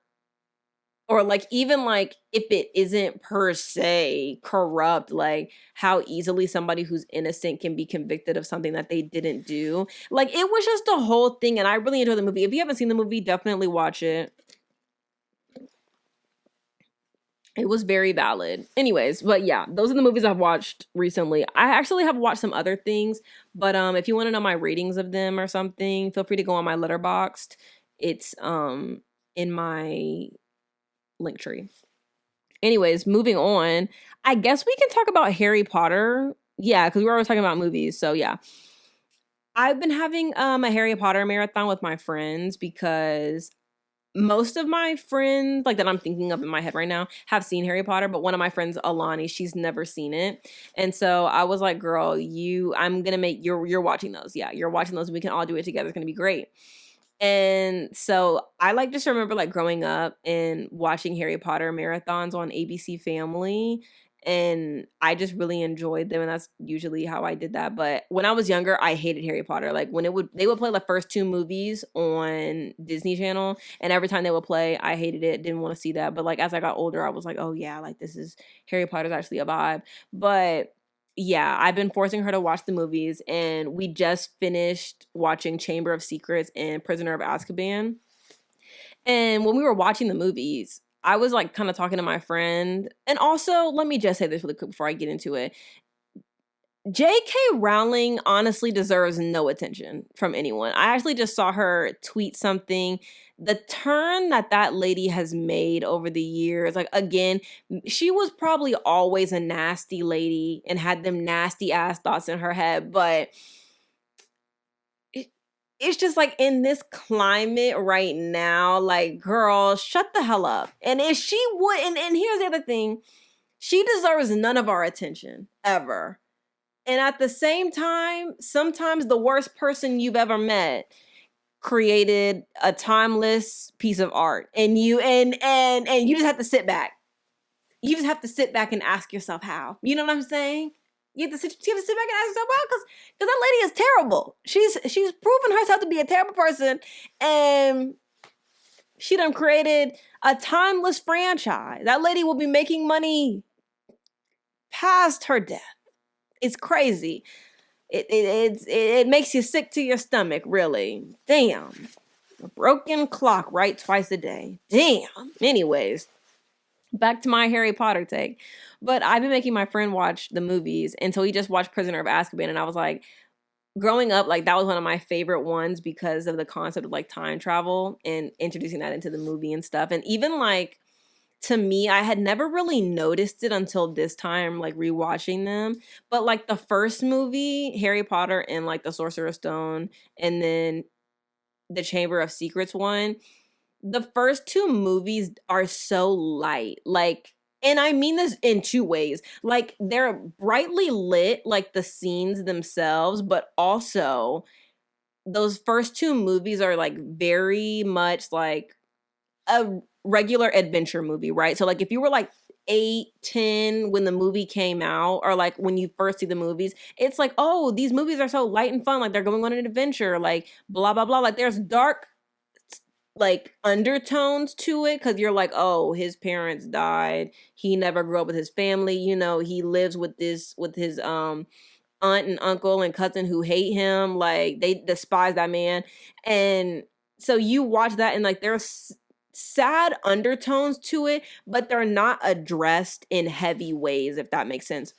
like even like if it isn't per se corrupt, like how easily somebody who's innocent can be convicted of something that they didn't do. Like it was just a whole thing, and I really enjoyed the movie. If you haven't seen the movie, definitely watch it. It was very valid. Anyways, but yeah, those are the movies I've watched recently. I actually have watched some other things, but if you want to know my ratings of them or something, feel free to go on my Letterboxd. It's in my link tree. Anyways, moving on. I guess we can talk about Harry Potter. Yeah, because we were always talking about movies. So yeah. I've been having a Harry Potter marathon with my friends because most of my friends, like that I'm thinking of in my head right now, have seen Harry Potter, but one of my friends, Alani, she's never seen it. And so I was like, girl, I'm gonna make you're watching those. Yeah, you're watching those and we can all do it together. It's gonna be great. And so I like just remember like growing up and watching Harry Potter marathons on ABC Family. And I just really enjoyed them, and that's usually how I did that. But when I was younger, I hated Harry Potter. Like when they would play the first two movies on Disney Channel, and every time they would play, I hated it, didn't want to see that. But like as I got older, I was like, oh yeah, like this is Harry Potter's actually a vibe. But yeah, I've been forcing her to watch the movies, and we just finished watching Chamber of Secrets and Prisoner of Azkaban. And when we were watching the movies, I was like kind of talking to my friend. And also, let me just say this really quick before I get into it. J.K. Rowling honestly deserves no attention from anyone. I actually just saw her tweet something. The turn that lady has made over the years, like again, she was probably always a nasty lady and had them nasty ass thoughts in her head, but it's just like in this climate right now, like, girl, shut the hell up. And if she would, and here's the other thing, she deserves none of our attention ever. And at the same time, sometimes the worst person you've ever met created a timeless piece of art, and you just have to sit back. You just have to sit back and ask yourself how. You know what I'm saying? You have to sit back and ask yourself, well, because that lady is terrible. She's proven herself to be a terrible person, and she done created a timeless franchise. That lady will be making money past her death. It's crazy. It makes you sick to your stomach, really. Damn. A broken clock right twice a day. Damn. Anyways, back to my Harry Potter take. But I've been making my friend watch the movies, and so he just watched Prisoner of Azkaban, and I was like, growing up, like that was one of my favorite ones because of the concept of like time travel and introducing that into the movie and stuff. And even like, to me, I had never really noticed it until this time, like rewatching them. But like the first movie, Harry Potter and like the Sorcerer's Stone, and then the Chamber of Secrets one, the first two movies are so light. Like, and I mean this in two ways. Like, they're brightly lit, like the scenes themselves, but also those first two movies are like very much like a regular adventure movie, right? So like if you were like 8, 10 when the movie came out, or like when you first see the movies, it's like, oh, these movies are so light and fun, like they're going on an adventure, like blah blah blah, like there's dark like undertones to it, because you're like, oh, his parents died, he never grew up with his family, you know, he lives with his aunt and uncle and cousin who hate him, like they despise that man. And so you watch that and like there's sad undertones to it, but they're not addressed in heavy ways, if that makes sense.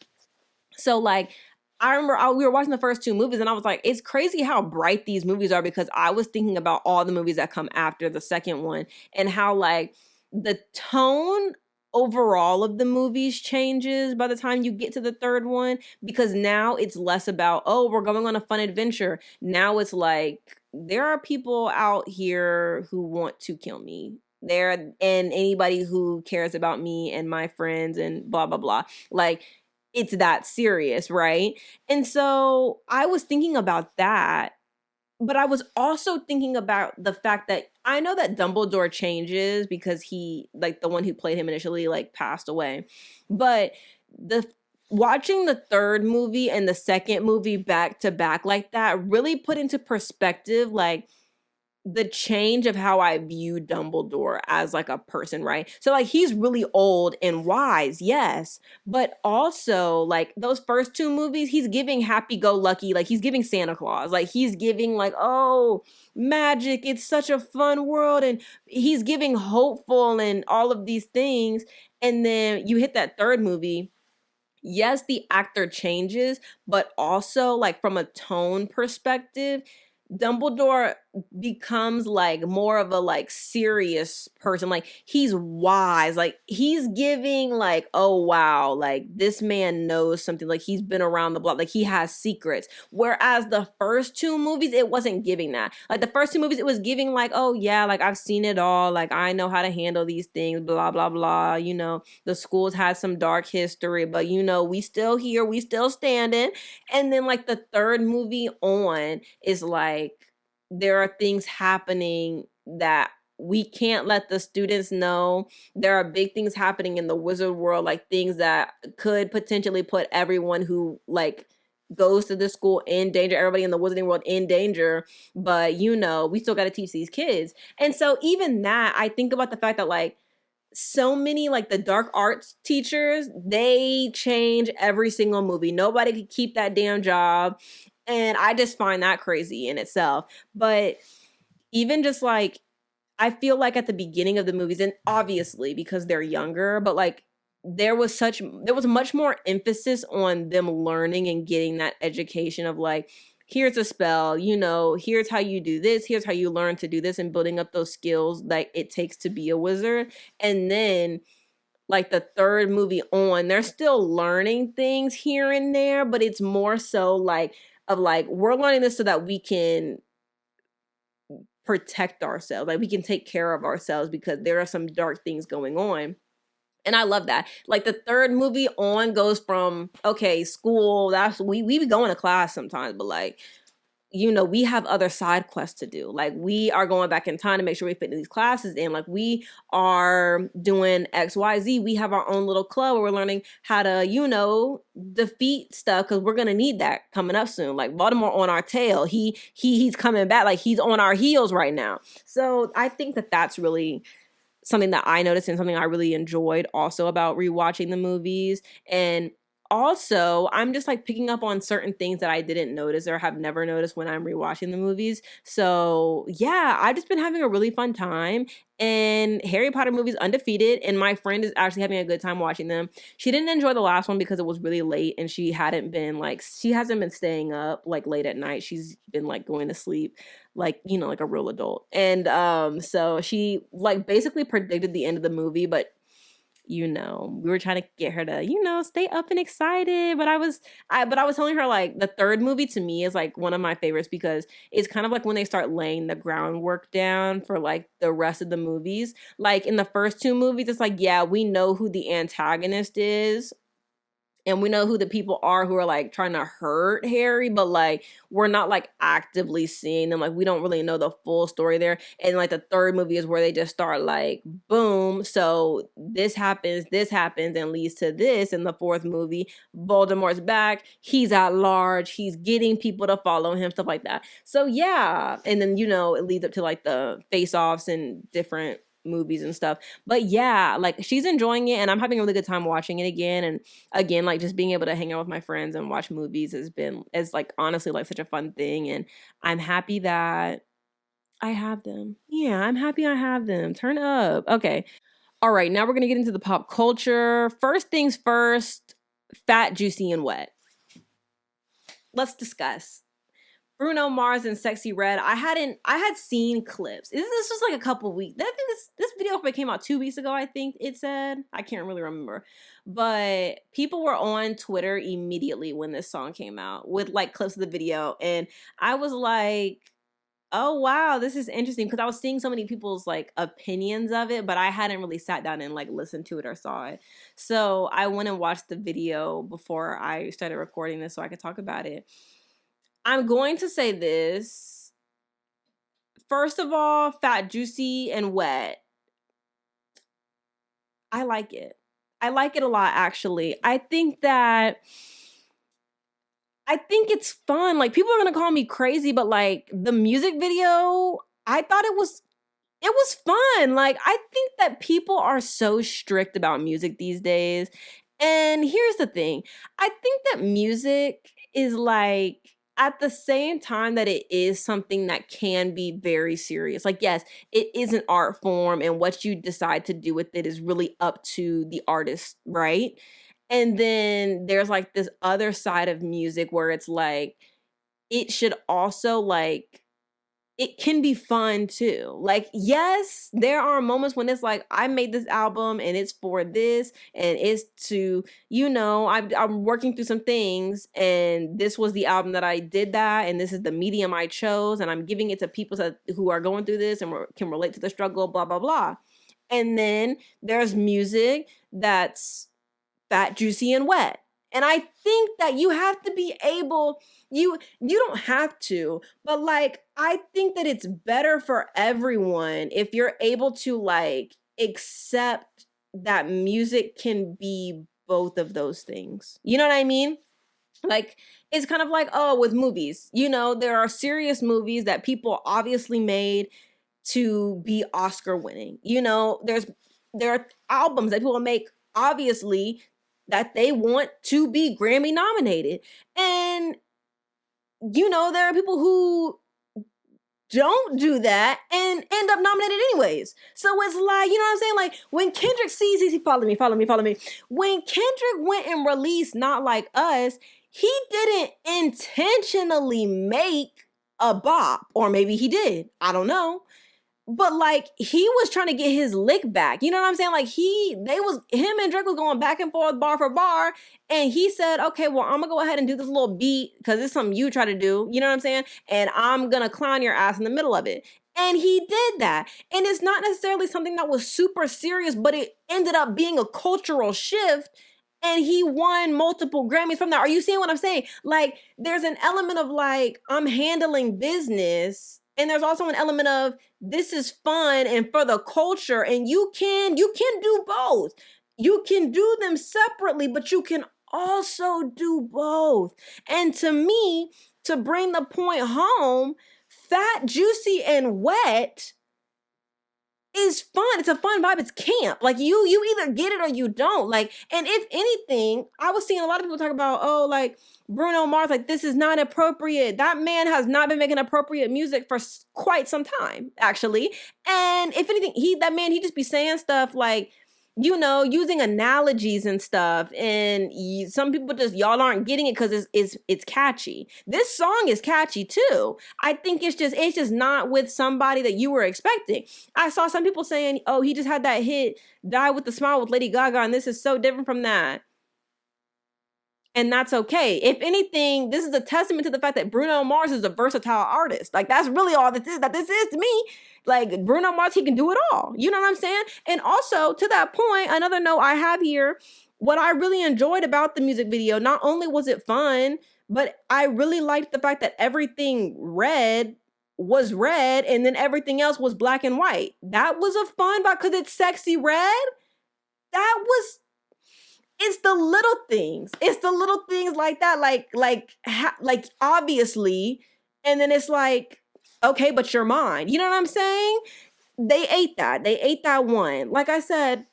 So like I remember we were watching the first two movies and I was like, it's crazy how bright these movies are, because I was thinking about all the movies that come after the second one and how like the tone overall of the movies changes by the time you get to the third one, because now it's less about, oh, we're going on a fun adventure. Now it's like, there are people out here who want to kill me. There and anybody who cares about me and my friends and blah blah blah. Like, it's that serious, right? And so I was thinking about that, but I was also thinking about the fact that I know that Dumbledore changes because he, like, the one who played him initially, like, passed away. But the watching the third movie and the second movie back to back like that really put into perspective, like, the change of how I view Dumbledore as, like, a person, right? So, like, he's really old and wise, yes, but also, like, those first two movies, he's giving happy-go-lucky, like, he's giving Santa Claus, like, he's giving, like, oh, magic, it's such a fun world, and he's giving hopeful and all of these things, and then you hit that third movie, yes, the actor changes, but also, like, from a tone perspective, Dumbledore becomes, like, more of a, like, serious person. Like, he's wise. Like, he's giving, like, oh wow, like, this man knows something. Like, he's been around the block. Like, he has secrets. Whereas the first two movies, it wasn't giving that. Like, the first two movies, it was giving, like, oh yeah, like, I've seen it all. Like, I know how to handle these things, blah blah blah. You know, the school's had some dark history, but you know, we still here, we still standing. And then, like, the third movie on is like, there are things happening that we can't let the students know. There are big things happening in the wizard world, like things that could potentially put everyone who, like, goes to this school in danger, everybody in the wizarding world in danger. But you know, we still got to teach these kids. And so even that, I think about the fact that, like, so many, like, the dark arts teachers, they change every single movie. Nobody could keep that damn job. And I just find that crazy in itself. But even just, like, I feel like at the beginning of the movies, and obviously because they're younger, but, like, there was much more emphasis on them learning and getting that education of, like, here's a spell, you know, here's how you do this, here's how you learn to do this, and building up those skills that it takes to be a wizard. And then, like, the third movie on, they're still learning things here and there, but it's more so, like, of, like, we're learning this so that we can protect ourselves, like, we can take care of ourselves because there are some dark things going on. And I love that. Like, the third movie on goes from, okay, school, that's we be going to class sometimes, but, like, you know, we have other side quests to do. Like, we are going back in time to make sure we fit in these classes in. Like, we are doing XYZ. We have our own little club where we're learning how to, you know, defeat stuff because we're gonna need that coming up soon. Like, Baltimore on our tail. He's coming back. Like, he's on our heels right now. So I think that that's really something that I noticed and something I really enjoyed also about rewatching the movies. And also, I'm just, like, picking up on certain things that I didn't notice or have never noticed when I'm rewatching the movies. So, yeah, I've just been having a really fun time. And Harry Potter movies undefeated. And my friend is actually having a good time watching them. She didn't enjoy the last one because it was really late and she hasn't been staying up, like, late at night. She's been, like, going to sleep, like, you know, like a real adult. And so she, like, basically predicted the end of the movie, but you know, we were trying to get her to, you know, stay up and excited. But I was telling her, like, the third movie to me is, like, one of my favorites because it's kind of like when they start laying the groundwork down for, like, the rest of the movies. Like, in the first two movies, it's like, yeah, we know who the antagonist is. And we know who the people are who are, like, trying to hurt Harry, but, like, we're not, like, actively seeing them. Like, we don't really know the full story there. And, like, the third movie is where they just start, like, boom. So this happens, and leads to this. In the fourth movie, Voldemort's back. He's at large. He's getting people to follow him, stuff like that. So, yeah. And then, you know, it leads up to, like, the face-offs and different movies and stuff. But yeah, like, she's enjoying it and I'm having a really good time watching it again. And again, like, just being able to hang out with my friends and watch movies is like, honestly, like, such a fun thing. And I'm happy that I have them. Yeah, I'm happy I have them. Turn up. Okay. All right, now we're gonna get into the pop culture. First things first, Fat, Juicy, and Wet. Let's discuss Bruno Mars and Sexyy Red. I had seen clips. This was like a couple weeks. I think this video probably came out 2 weeks ago, I think it said. I can't really remember. But people were on Twitter immediately when this song came out with, like, clips of the video. And I was like, Oh wow, this is interesting because I was seeing so many people's like opinions of it, but I hadn't really sat down and like listened to it or saw it. So I went and watched the video before I started recording this so I could talk about it. I'm going to say this. First of all, Fat, Juicy, and Wet. I like it. I like it a lot, actually. I think it's fun. Like, people are gonna call me crazy, but like the music video, I thought it was fun. Like, I think that people are so strict about music these days. And here's the thing. I think that music is like at the same time that it is something that can be very serious. Like, yes, it is an art form, and what you decide to do with it is really up to the artist, right? And then there's like this other side of music where it's like it should also like it can be fun too. Like, yes, there are moments when it's like, I made this album and it's for this and it's to, I'm working through some things and this was the album that I did that and this is the medium I chose and I'm giving it to people who are going through this and can relate to the struggle, blah, blah, blah. And then there's music that's fat, juicy, and wet. And I think that you have to be able, you don't have to, but like I think that it's better for everyone if you're able to like accept that music can be both of those things. You know what I mean? Like it's kind of like, oh, with movies, there are serious movies that people obviously made to be Oscar winning. There are albums that people make obviously that they want to be Grammy nominated. And there are people who don't do that and end up nominated anyways. So it's like, you know what I'm saying? Like when Kendrick follow me. When Kendrick went and released Not Like Us, he didn't intentionally make a bop, or maybe he did. I don't know. But like he was trying to get his lick back. You know what I'm saying? Like him and Drake was going back and forth bar for bar. And he said, okay, well, I'm gonna go ahead and do this little beat because it's something you try to do. You know what I'm saying? And I'm gonna clown your ass in the middle of it. And he did that. And it's not necessarily something that was super serious, but it ended up being a cultural shift. And he won multiple Grammys from that. Are you seeing what I'm saying? Like, there's an element of like, I'm handling business. And there's also an element of this is fun and for the culture. And you can do both. You can do them separately, but you can also do both. And to me, to bring the point home, Fat, Juicy, and Wet is fun. It's a fun vibe. It's camp. Like you either get it or you don't. Like, and if anything, I was seeing a lot of people talk about, oh, like Bruno Mars, like this is not appropriate. That man has not been making appropriate music for quite some time, actually. And if anything, he just be saying stuff like, using analogies and stuff. And some people y'all aren't getting it because it's catchy. This song is catchy too. I think it's just not with somebody that you were expecting. I saw some people saying, oh, he just had that hit, Die with the Smile with Lady Gaga, and this is so different from that. And that's okay. If anything, this is a testament to the fact that Bruno Mars is a versatile artist. Like, that's really all this is to me. Like, Bruno Mars, he can do it all. You know what I'm saying? And also, to that point, another note I have here, what I really enjoyed about the music video, not only was it fun, but I really liked the fact that everything red was red and then everything else was black and white. That was a fun vibe because it's Sexyy Red. It's the little things. It's the little things like that, like obviously, and then it's like, okay, but you're mine. You know what I'm saying? They ate that. They ate that one. Like I said,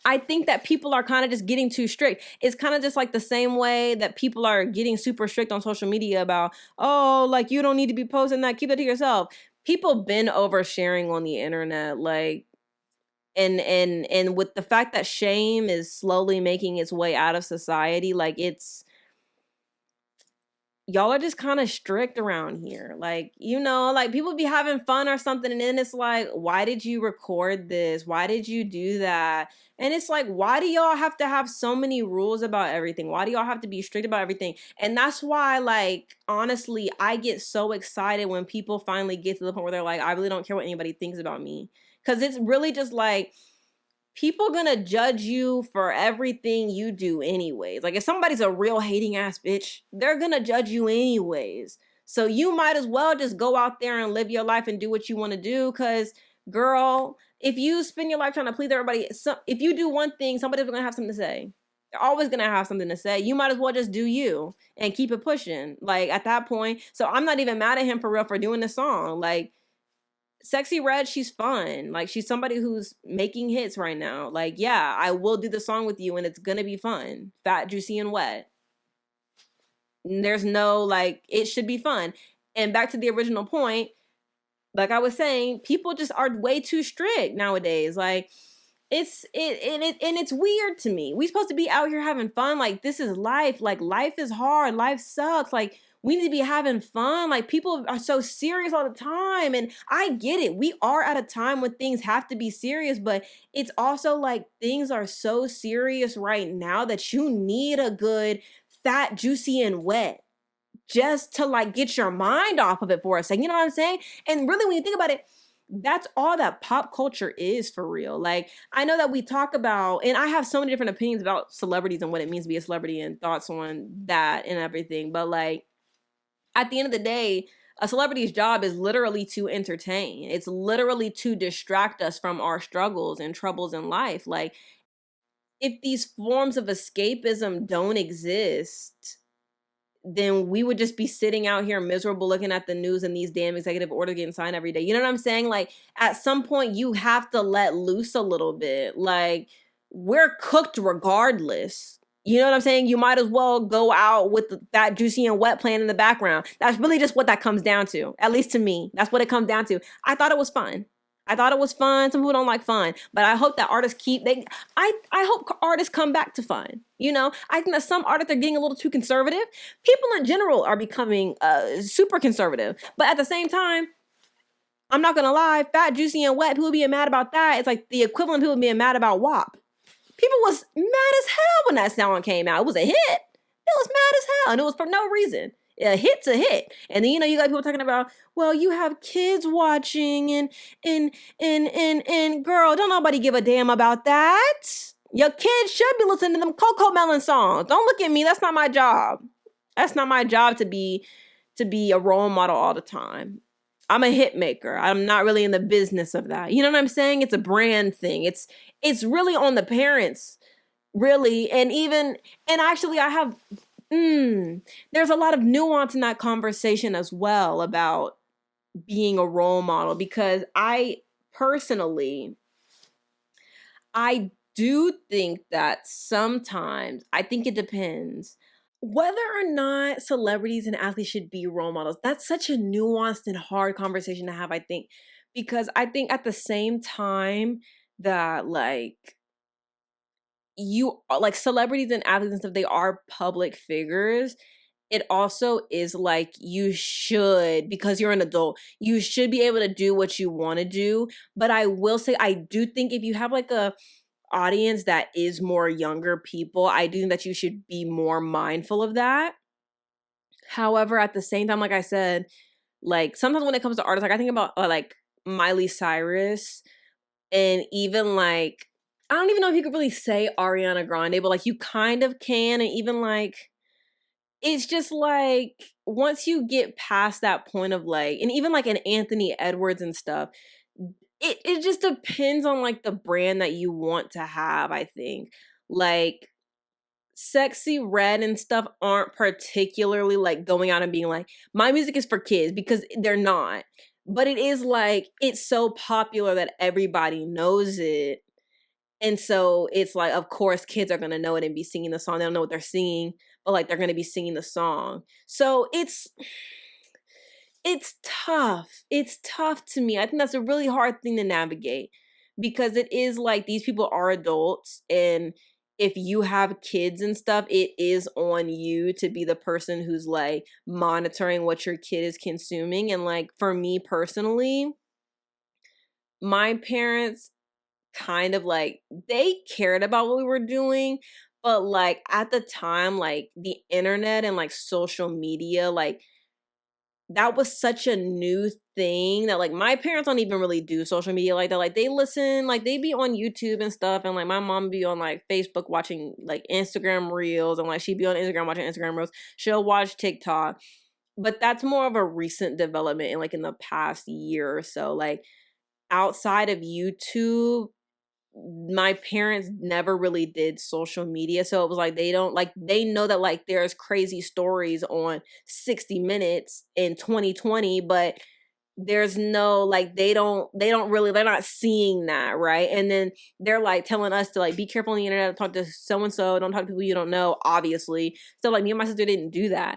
I think that people are kind of just getting too strict. It's kind of just like the same way that people are getting super strict on social media about, oh, like you don't need to be posting that. Keep it to yourself. People been oversharing on the internet, like. And with the fact that shame is slowly making its way out of society, like it's y'all are just kind of strict around here. Like, you know, like people be having fun or something. And then it's like, why did you record this? Why did you do that? And it's like, why do y'all have to have so many rules about everything? Why do y'all have to be strict about everything? And that's why, like, honestly, I get so excited when people finally get to the point where they're like, I really don't care what anybody thinks about me. Because it's really just like, people gonna judge you for everything you do anyways. Like if somebody's a real hating ass bitch, they're gonna judge you anyways. So you might as well just go out there and live your life and do what you want to do. Cause girl, if you spend your life trying to please everybody, if you do one thing, somebody's gonna have something to say. They're always gonna have something to say. You might as well just do you and keep it pushing. Like at that point. So I'm not even mad at him for real for doing the song. Like Sexyy Red, she's fun. Like she's somebody who's making hits right now. Like, yeah, I will do the song with you and it's gonna be fun. Fat, juicy, and wet. There's no like, it should be fun. And back to the original point, like I was saying, people just are way too strict nowadays. Like it's weird to me. We supposed to be out here having fun. Like this is life. Like life is hard. Life sucks. Like we need to be having fun. Like people are so serious all the time. And I get it. We are at a time when things have to be serious, but it's also like things are so serious right now that you need a good fat, juicy, and wet just to like get your mind off of it for a second. You know what I'm saying? And really, when you think about it, that's all that pop culture is for real. Like, I know that we talk about, and I have so many different opinions about celebrities and what it means to be a celebrity and thoughts on that and everything. But like, at the end of the day, a celebrity's job is literally to entertain. It's literally to distract us from our struggles and troubles in life. Like, if these forms of escapism don't exist, then we would just be sitting out here miserable looking at the news and these damn executive orders getting signed every day. You know what I'm saying? Like, at some point, you have to let loose a little bit. Like, we're cooked regardless. You know what I'm saying? You might as well go out with that juicy and wet playing in the background. That's really just what that comes down to. At least to me. That's what it comes down to. I thought it was fun. I thought it was fun. Some people don't like fun, but I hope that artists I hope artists come back to fun. You know, I think that some artists are getting a little too conservative. People in general are becoming super conservative, but at the same time, I'm not gonna lie, fat, juicy, and wet, people being mad about that, it's like the equivalent of people being mad about WAP. People was mad as hell when that song came out. It was a hit. It was mad as hell, and it was for no reason. A hit's a hit. And then, you know, you got people talking about, well, you have kids watching and girl, don't nobody give a damn about that. Your kids should be listening to them Coco Melon songs. Don't look at me. That's not my job. That's not my job to be a role model all the time. I'm a hit maker. I'm not really in the business of that. You know what I'm saying? It's a brand thing. It's really on the parents, really. And actually I have there's a lot of nuance in that conversation as well about being a role model, because I personally, I do think that sometimes, I think it depends whether or not celebrities and athletes should be role models. That's such a nuanced and hard conversation to have, I think, because I think at the same time that like you like celebrities and athletes and stuff, they are public figures. It also is like you should, because you're an adult, you should be able to do what you want to do. But I will say, I do think if you have like a audience that is more younger people, I do think that you should be more mindful of that. However, at the same time, like I said, like sometimes when it comes to artists, like I think about like Miley Cyrus, and even like, I don't even know if you could really say Ariana Grande, but like you kind of can. And even like, it's just like, once you get past that point of like, and even like an Anthony Edwards and stuff, it just depends on like the brand that you want to have, I think. Like Sexyy Red and stuff aren't particularly like going out and being like, my music is for kids, because they're not. But it is like, it's so popular that everybody knows it. And so it's like, of course, kids are going to know it and be singing the song. They don't know what they're singing, but like they're going to be singing the song. So it's tough. It's tough to me. I think that's a really hard thing to navigate, because it is like these people are adults, and if you have kids and stuff, it is on you to be the person who's like monitoring what your kid is consuming. And like for me personally, my parents kind of like, they cared about what we were doing, but like at the time, like the internet and like social media, like that was such a new thing that like my parents don't even really do social media like that. Like they listen, like they be on YouTube and stuff, and like my mom be on like Facebook watching like Instagram reels, and like she'd be on Instagram watching Instagram reels. She'll watch TikTok. But that's more of a recent development in like in the past year or so. Like outside of YouTube, my parents never really did social media, so it was like they don't, like they know that like there's crazy stories on 60 Minutes in 2020, but there's no like they don't really, they're not seeing that, right? And then they're like telling us to like be careful on the internet, talk to so and so, don't talk to people you don't know, obviously. So like me and my sister didn't do that.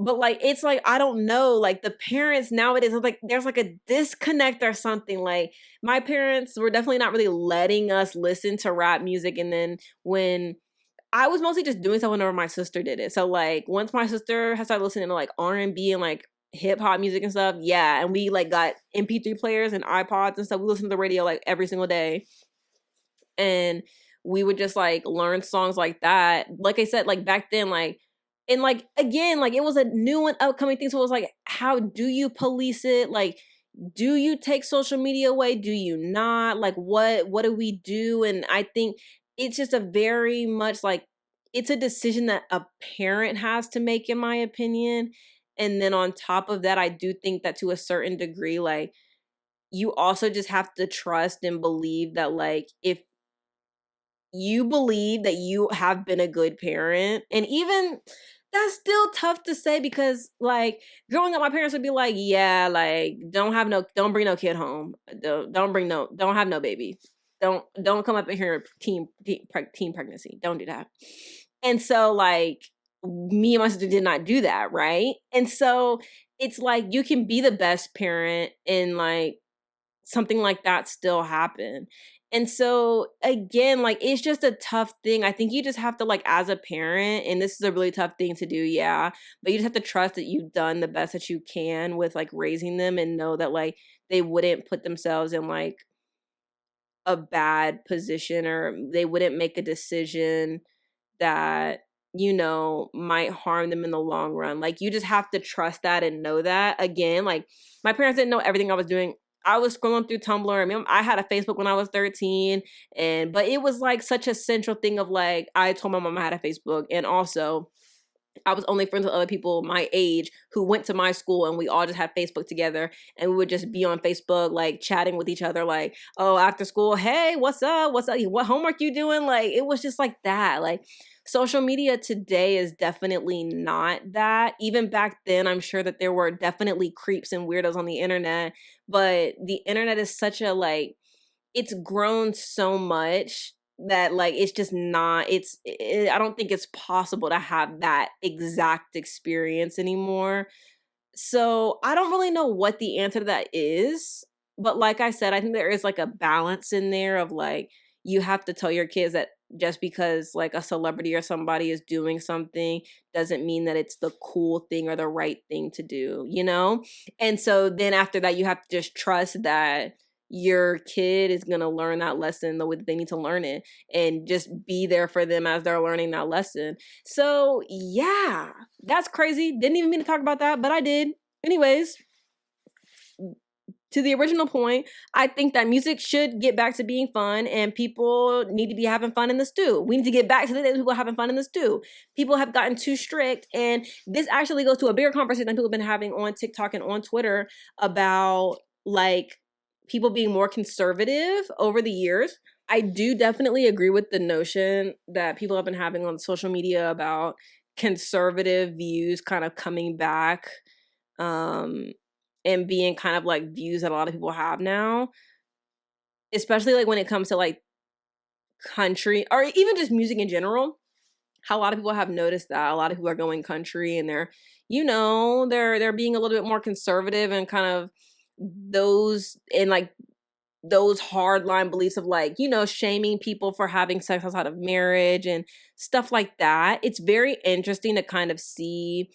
But like it's like I don't know, like the parents nowadays, it's like there's like a disconnect or something. Like my parents were definitely not really letting us listen to rap music, and then when I was mostly just doing stuff whenever my sister did it. So like once my sister has started listening to like R&B and like hip hop music and stuff, yeah, and we like got MP3 players and iPods and stuff. We listened to the radio like every single day, and we would just like learn songs like that. Like I said, like back then, like, and like again, like it was a new and upcoming thing. So it was like, how do you police it? Like, do you take social media away? Do you not? Like what do we do? And I think it's just a very much like it's a decision that a parent has to make, in my opinion. And then on top of that, I do think that to a certain degree, like you also just have to trust and believe that like if you believe that you have been a good parent, and even that's still tough to say because like growing up my parents would be like, yeah, like don't bring no kid home, don't have no baby, don't come up in here teen pregnancy, don't do that. And so like me and my sister did not do that, right? And so it's like you can be the best parent and like something like that still happen. And so again, like it's just a tough thing. I think you just have to like as a parent, and this is a really tough thing to do, yeah, but you just have to trust that you've done the best that you can with like raising them, and know that like they wouldn't put themselves in like a bad position, or they wouldn't make a decision that might harm them in the long run. Like you just have to trust that and know that. Again, like my parents didn't know everything I was doing. I was scrolling through Tumblr. I mean, I had a Facebook when I was 13, but it was like such a central thing of like I told my mom I had a Facebook, and also I was only friends with other people my age who went to my school, and we all just had Facebook together, and we would just be on Facebook like chatting with each other like, oh, after school, hey, what's up, what homework you doing? Like it was just like that. Like social media today is definitely not that. Even back then, I'm sure that there were definitely creeps and weirdos on the internet, but the internet is such a like, it's grown so much that like it's just not, I don't think it's possible to have that exact experience anymore. So I don't really know what the answer to that is, but like I said, I think there is like a balance in there of like you have to tell your kids that just because like a celebrity or somebody is doing something doesn't mean that it's the cool thing or the right thing to do, you know? And so then after that, you have to just trust that your kid is going to learn that lesson the way that they need to learn it, and just be there for them as they're learning that lesson. So yeah, that's crazy. Didn't even mean to talk about that, but I did. Anyways, to the original point, I think that music should get back to being fun, and people need to be having fun in the stew. We need to get back to the days people having fun in the stew. People have gotten too strict, and this actually goes to a bigger conversation that people have been having on TikTok and on Twitter about like people being more conservative over the years. I do definitely agree with the notion that people have been having on social media about conservative views kind of coming back. And being kind of like views that a lot of people have now, especially like when it comes to like country or even just music in general. How a lot of people have noticed that a lot of people are going country, and they're they're being a little bit more conservative, and kind of those, and like those hardline beliefs of like, you know, shaming people for having sex outside of marriage and stuff like that. It's very interesting to kind of see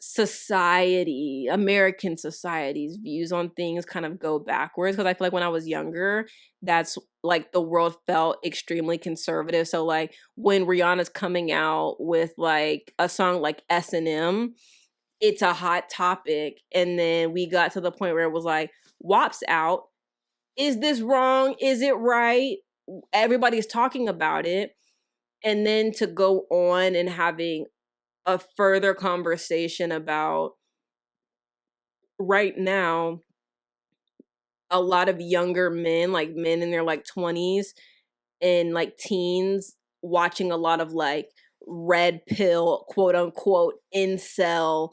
society, American society's views on things kind of go backwards, because I feel like when I was younger, that's like the world felt extremely conservative. So like when Rihanna's coming out with like a song like S&M, it's a hot topic. And then we got to the point where it was like, WAP's out. Is this wrong? Is it right? Everybody's talking about it. And then to go on and having a further conversation about right now, a lot of younger men, like men in their like 20s and like teens, watching a lot of like red pill, quote unquote, incel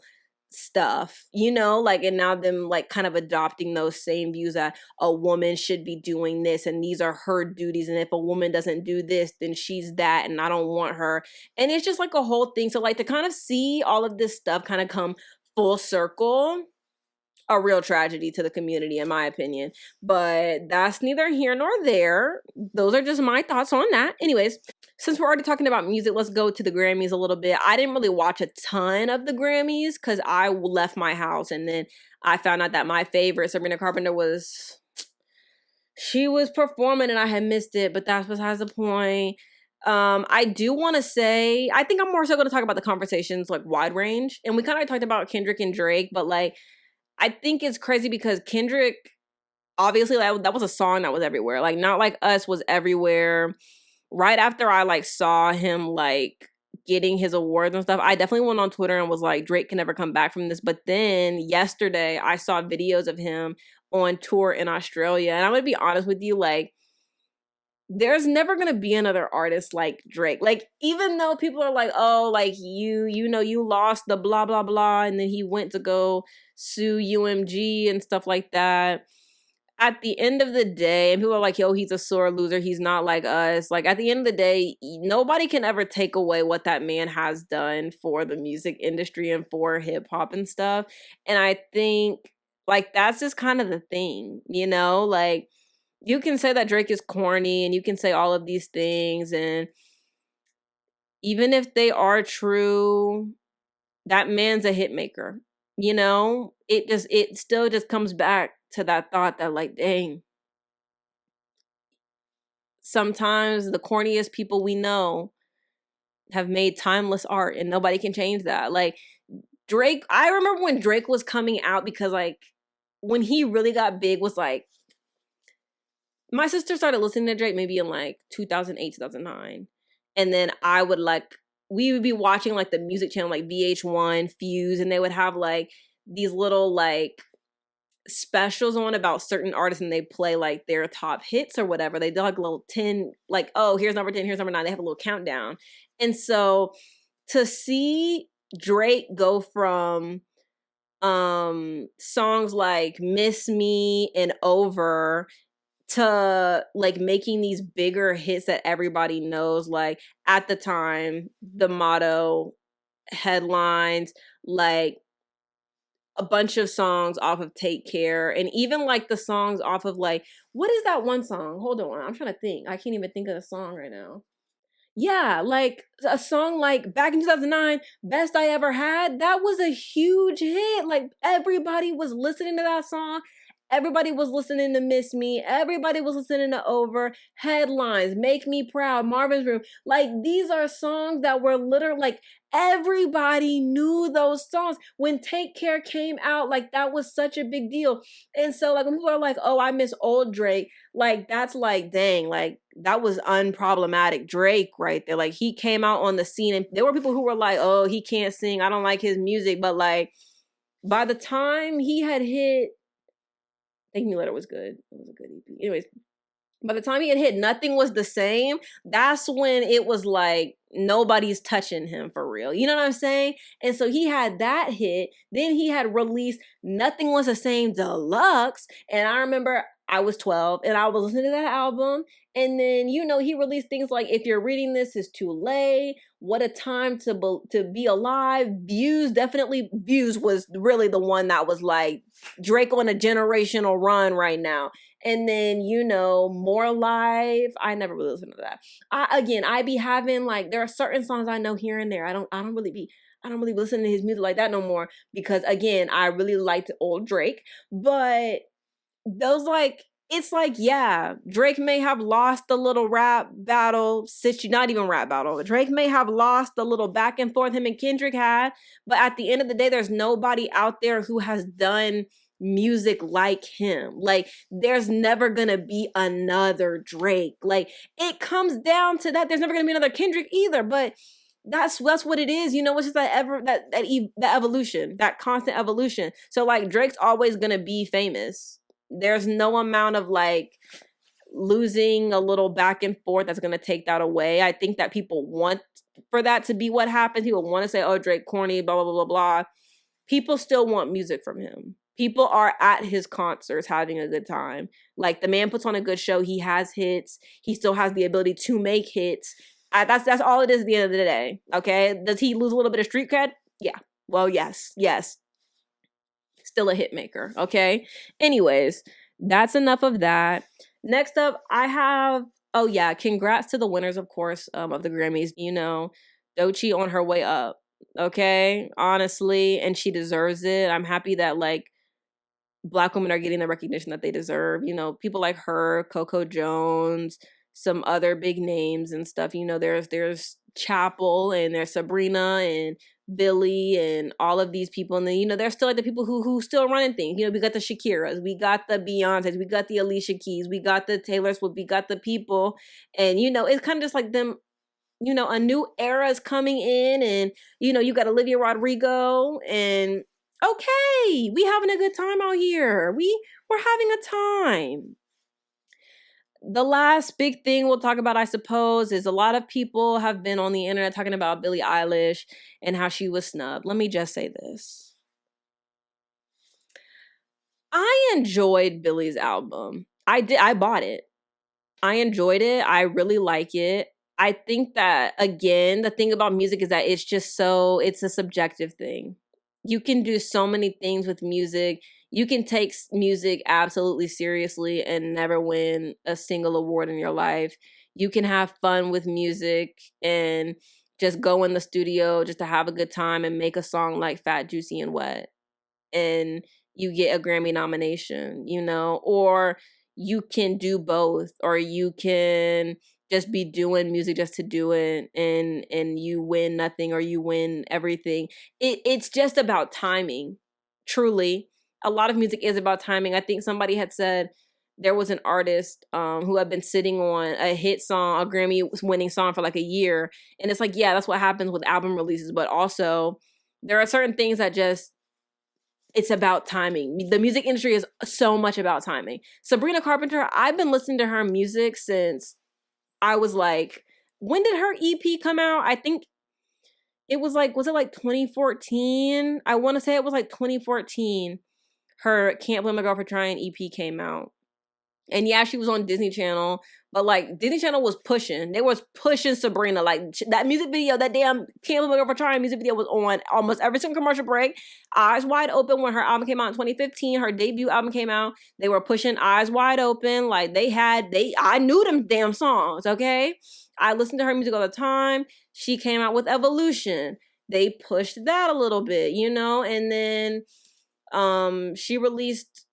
stuff, you know, like, and now them like kind of adopting those same views that a woman should be doing this and these are her duties, and if a woman doesn't do this then she's that and I don't want her. And it's just like a whole thing. So like to kind of see all of this stuff kind of come full circle, a real tragedy to the community in my opinion, but that's neither here nor there. Those are just my thoughts on that. Anyways, since we're already talking about music, let's go to the Grammys a little bit. I didn't really watch a ton of the Grammys because I left my house and then I found out that my favorite, Sabrina Carpenter, she was performing and I had missed it, but that's besides the point. I do want to say, I think I'm more so going to talk about the conversations like wide range. And we kind of talked about Kendrick and Drake, but like, I think it's crazy because Kendrick, obviously that was a song that was everywhere. Like Not Like Us was everywhere. Right after I like saw him like getting his awards and stuff, I definitely went on Twitter and was like, Drake can never come back from this. But then yesterday I saw videos of him on tour in Australia. And I'm going to be honest with you, like, there's never going to be another artist like Drake. Like, even though people are like, oh, like you know, you lost the blah, blah, blah. And then he went to go sue UMG and stuff like that. At the end of the day, and people are like, yo, he's a sore loser, he's not like us. Like, at the end of the day, nobody can ever take away what that man has done for the music industry and for hip hop and stuff. And I think, like, that's just kind of the thing, you know? Like, you can say that Drake is corny and you can say all of these things. And even if they are true, that man's a hit maker, you know? It still just comes back to that thought that like, dang, sometimes the corniest people we know have made timeless art and nobody can change that. Like Drake, I remember when Drake was coming out, because like when he really got big was like, my sister started listening to Drake maybe in like 2008, 2009. And then we would be watching like the music channel, like VH1, Fuse, and they would have like these little like specials on about certain artists, and they play like their top hits or whatever. They do like a little 10, like, oh, here's number 10, here's number 9. They have a little countdown. And so to see Drake go from songs like Miss Me and Over to like making these bigger hits that everybody knows, like at the time, The Motto, Headlines, like a bunch of songs off of Take Care, and even like the songs off of like, what is that one song? Hold on, I'm trying to think. I can't even think of the song right now. Yeah, like a song like back in 2009, Best I Ever Had, that was a huge hit. Like everybody was listening to that song. Everybody was listening to Miss Me. Everybody was listening to Over, Headlines, Make Me Proud, Marvin's Room. Like, these are songs that were literally, like, everybody knew those songs. When Take Care came out, like, that was such a big deal. And so, like, when people are like, oh, I miss old Drake, like, that's like, dang, like, that was unproblematic Drake right there. Like, he came out on the scene, and there were people who were like, oh, he can't sing, I don't like his music. But, like, by the time he had hit, Thank Me Later was good. It was a good EP. Anyways, by the time he had hit Nothing Was the Same, that's when it was like nobody's touching him for real. You know what I'm saying? And so he had that hit. Then he had released Nothing Was the Same Deluxe. And I remember I was 12 and I was listening to that album. And then, you know, he released things like If You're Reading This Is Too Late, What a Time to Be Alive, Views. Definitely Views was really the one that was like Drake on a generational run right now. And then, you know, More Life. I never really listened to that. I be having like, there are certain songs I know here and there. I don't really listen to his music like that no more because again, I really liked old Drake, but those like, it's like, yeah, Drake may have lost the little rap battle, not even rap battle. Drake may have lost the little back and forth him and Kendrick had, but at the end of the day, there's nobody out there who has done music like him. Like, there's never gonna be another Drake. Like, it comes down to that. There's never gonna be another Kendrick either, but that's what it is, you know. It's just that evolution, that constant evolution. So like Drake's always gonna be famous. There's no amount of like losing a little back and forth that's gonna take that away. I think that people want for that to be what happens. People want to say, "Oh, Drake corny," blah blah blah blah blah. People still want music from him. People are at his concerts having a good time. Like, the man puts on a good show. He has hits. He still has the ability to make hits. That's all it is at the end of the day. Okay, does he lose a little bit of street cred? Yeah. Well, yes. Still a hit maker. Okay. Anyways, that's enough of that. Next up, I have. Oh yeah, congrats to the winners, of course, of the Grammys. You know, Doechii on her way up. Okay, honestly, and she deserves it. I'm happy that like Black women are getting the recognition that they deserve. You know, people like her, Coco Jones, some other big names and stuff. You know, there's Chapel and there's Sabrina and Billie and all of these people. And then, you know, there's still like the people who still running things. You know, we got the Shakiras, we got the Beyoncés, we got the Alicia Keys, we got the Taylor Swift, we got the people. And, you know, it's kind of just like them, you know, a new era is coming in and, you know, you got Olivia Rodrigo and okay, we having a good time out here. We're having a time. The last big thing we'll talk about, I suppose, is a lot of people have been on the internet talking about Billie Eilish and how she was snubbed. Let me just say this. I enjoyed Billie's album. I bought it. I enjoyed it. I really like it. I think that, again, the thing about music is that it's a subjective thing. You can do so many things with music. You can take music absolutely seriously and never win a single award in your life. You can have fun with music and just go in the studio just to have a good time and make a song like Fat, Juicy, and Wet. And you get a Grammy nomination, you know? Or you can do both. Or you can just be doing music just to do it and you win nothing or you win everything. It's just about timing, truly. A lot of music is about timing. I think somebody had said there was an artist who had been sitting on a hit song, a Grammy-winning song for like a year. And it's like, yeah, that's what happens with album releases. But also, there are certain things that just, it's about timing. The music industry is so much about timing. Sabrina Carpenter, I've been listening to her music since I was like, when did her EP come out? I think it was like 2014? I want to say it was like 2014. Her Can't Blame a Girl for Trying EP came out. And yeah, she was on Disney Channel, but like Disney Channel was pushing. They was pushing Sabrina. Like that music video, that damn Can't Blame a Girl for Trying music video was on almost every single commercial break. Eyes Wide Open when her album came out in 2015, her debut album came out. They were pushing Eyes Wide Open. Like I knew them damn songs, okay? I listened to her music all the time. She came out with Evolution. They pushed that a little bit, you know? And then she released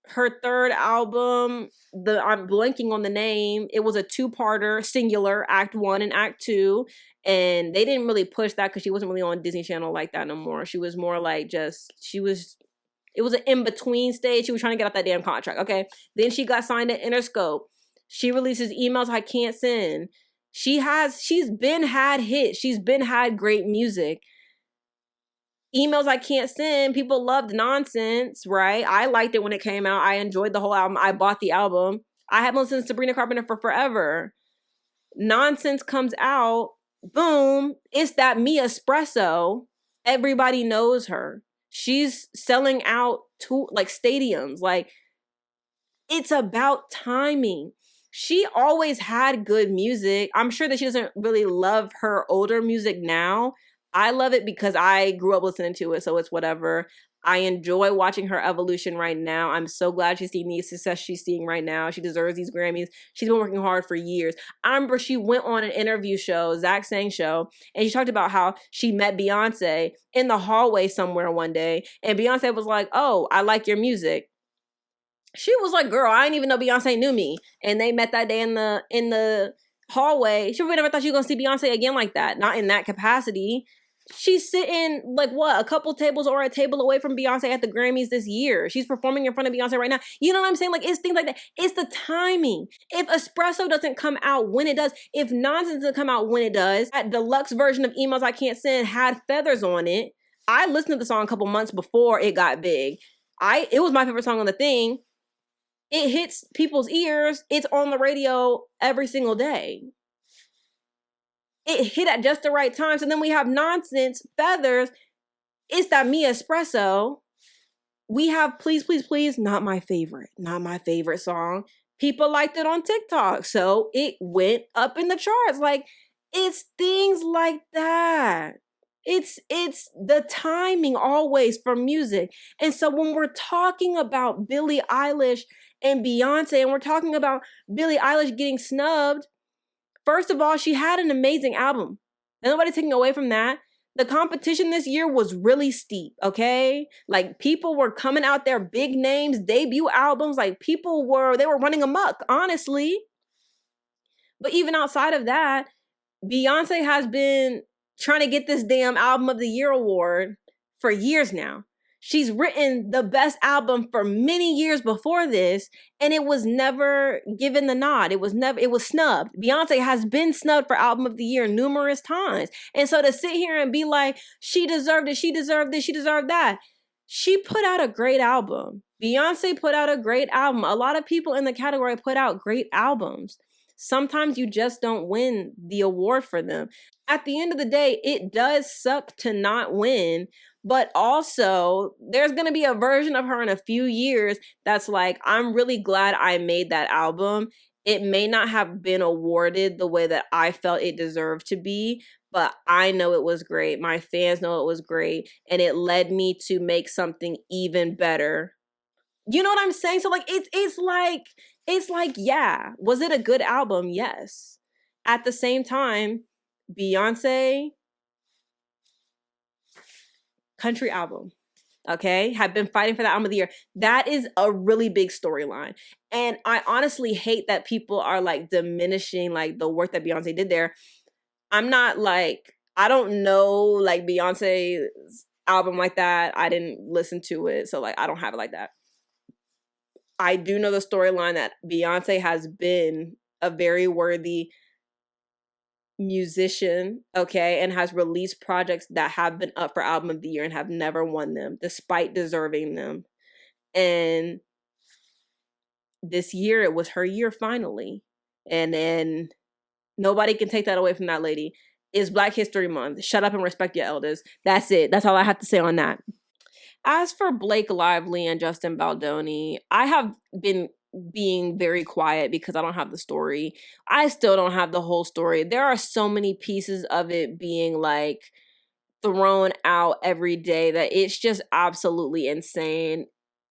her third album, I'm blanking on the name. It was a 2-parter, singular, Act 1 and Act 2. And they didn't really push that because she wasn't really on Disney Channel like that no more. She was more like it was an in-between stage. She was trying to get out that damn contract, okay? Then she got signed to Interscope. She releases Emails I Can't Send. She's been had hits. She's been had great music. Emails I Can't Send, people loved Nonsense, right? I liked it when it came out. I enjoyed the whole album. I bought the album. I haven't listened to Sabrina Carpenter for forever. Nonsense comes out, boom, it's that Me Espresso. Everybody knows her. She's selling out to like stadiums. Like, It's about timing. She always had good music. I'm sure that she doesn't really love her older music now. I love it because I grew up listening to it, so it's whatever. I enjoy watching her evolution right now. I'm so glad she's seeing the success she's seeing right now. She deserves these Grammys. She's been working hard for years. I remember she went on an interview show, Zach Sang show, and she talked about how she met Beyonce in the hallway somewhere one day, and Beyonce was like, "Oh, I like your music." She was like, "Girl, I didn't even know Beyonce knew me." And they met that day in the hallway. She really never thought she was gonna see Beyonce again like that. Not in that capacity. She's sitting like what, a couple tables or a table away from Beyonce at the Grammys this year. She's performing in front of Beyonce right now. You know what I'm saying? Like, it's things like that. It's the timing. If Espresso doesn't come out when it does, if Nonsense doesn't come out when it does, that deluxe version of Emails I Can't Send had feathers on it. I listened to the song a couple months before it got big. It was my favorite song on the thing. It hits people's ears. It's on the radio every single day. It hit at just the right time. So then we have Nonsense, Feathers. It's that Me Espresso. We have Please, Please, Please, not my favorite song. People liked it on TikTok, so it went up in the charts. Like, it's things like that. It's the timing always for music. And so when we're talking about Billie Eilish and Beyonce, and we're talking about Billie Eilish getting snubbed, first of all, she had an amazing album. Nobody's taking away from that. The competition this year was really steep, okay? Like, people were coming out their big names, debut albums. Like, they were running amok, honestly. But even outside of that, Beyonce has been trying to get this damn Album of the Year award for years now. She's written the best album for many years before this, and it was never given the nod. It was snubbed. Beyonce has been snubbed for Album of the Year numerous times. And so to sit here and be like, she deserved it, she deserved this, she deserved that. She put out a great album. Beyonce put out a great album. A lot of people in the category put out great albums. Sometimes you just don't win the award for them. At the end of the day, it does suck to not win, but also there's going to be a version of her in a few years that's like, I'm really glad I made that album. It may not have been awarded the way that I felt it deserved to be, but I know it was great. My fans know it was great, and it led me to make something even better. You know what I'm saying? So like, it's like, yeah, was it a good album? Yes. At the same time, Beyonce, country album, okay, have been fighting for that Album of the Year. That is a really big storyline. And I honestly hate that people are like diminishing like the work that Beyonce did there. I'm not like, I don't know like Beyonce's album like that. I didn't listen to it, so like I don't have it like that. I do know the storyline that Beyonce has been a very worthy musician, okay, and has released projects that have been up for Album of the Year and have never won them, despite deserving them. And this year, it was her year finally. And then nobody can take that away from that lady. It's Black History Month. Shut up and respect your elders. That's it. That's all I have to say on that. As for Blake Lively and Justin Baldoni, I have been being very quiet because I don't have the story. I still don't have the whole story. There are so many pieces of it being like thrown out every day that it's just absolutely insane.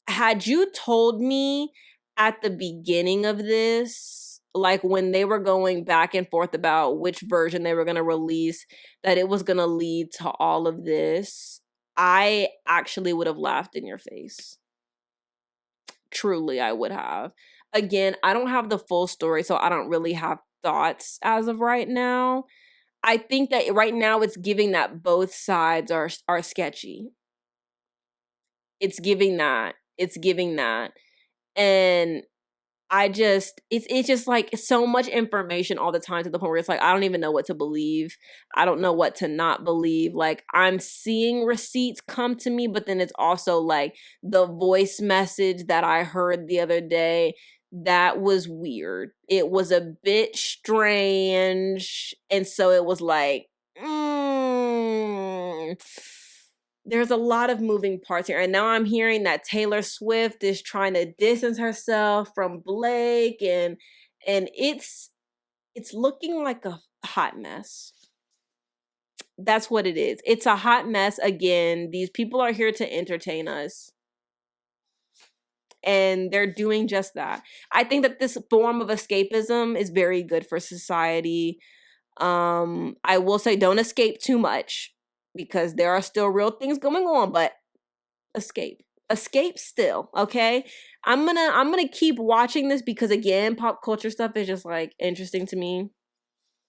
Had you told me at the beginning of this, like when they were going back and forth about which version they were going to release, that it was going to lead to all of this, I actually would have laughed in your face. Truly, I would have. Again, I don't have the full story, so I don't really have thoughts as of right now. I think that right now it's giving that both sides are sketchy. It's giving that. And it's just like so much information all the time to the point where it's like, I don't even know what to believe. I don't know what to not believe. Like, I'm seeing receipts come to me, but then it's also like the voice message that I heard the other day, that was weird. It was a bit strange. And so it was like, there's a lot of moving parts here. And now I'm hearing that Taylor Swift is trying to distance herself from Blake, and it's looking like a hot mess. That's what it is. It's a hot mess again. These people are here to entertain us, and they're doing just that. I think that this form of escapism is very good for society. I will say don't escape too much, because there are still real things going on, but escape still, okay? I'm gonna keep watching this, because again, pop culture stuff is just like interesting to me,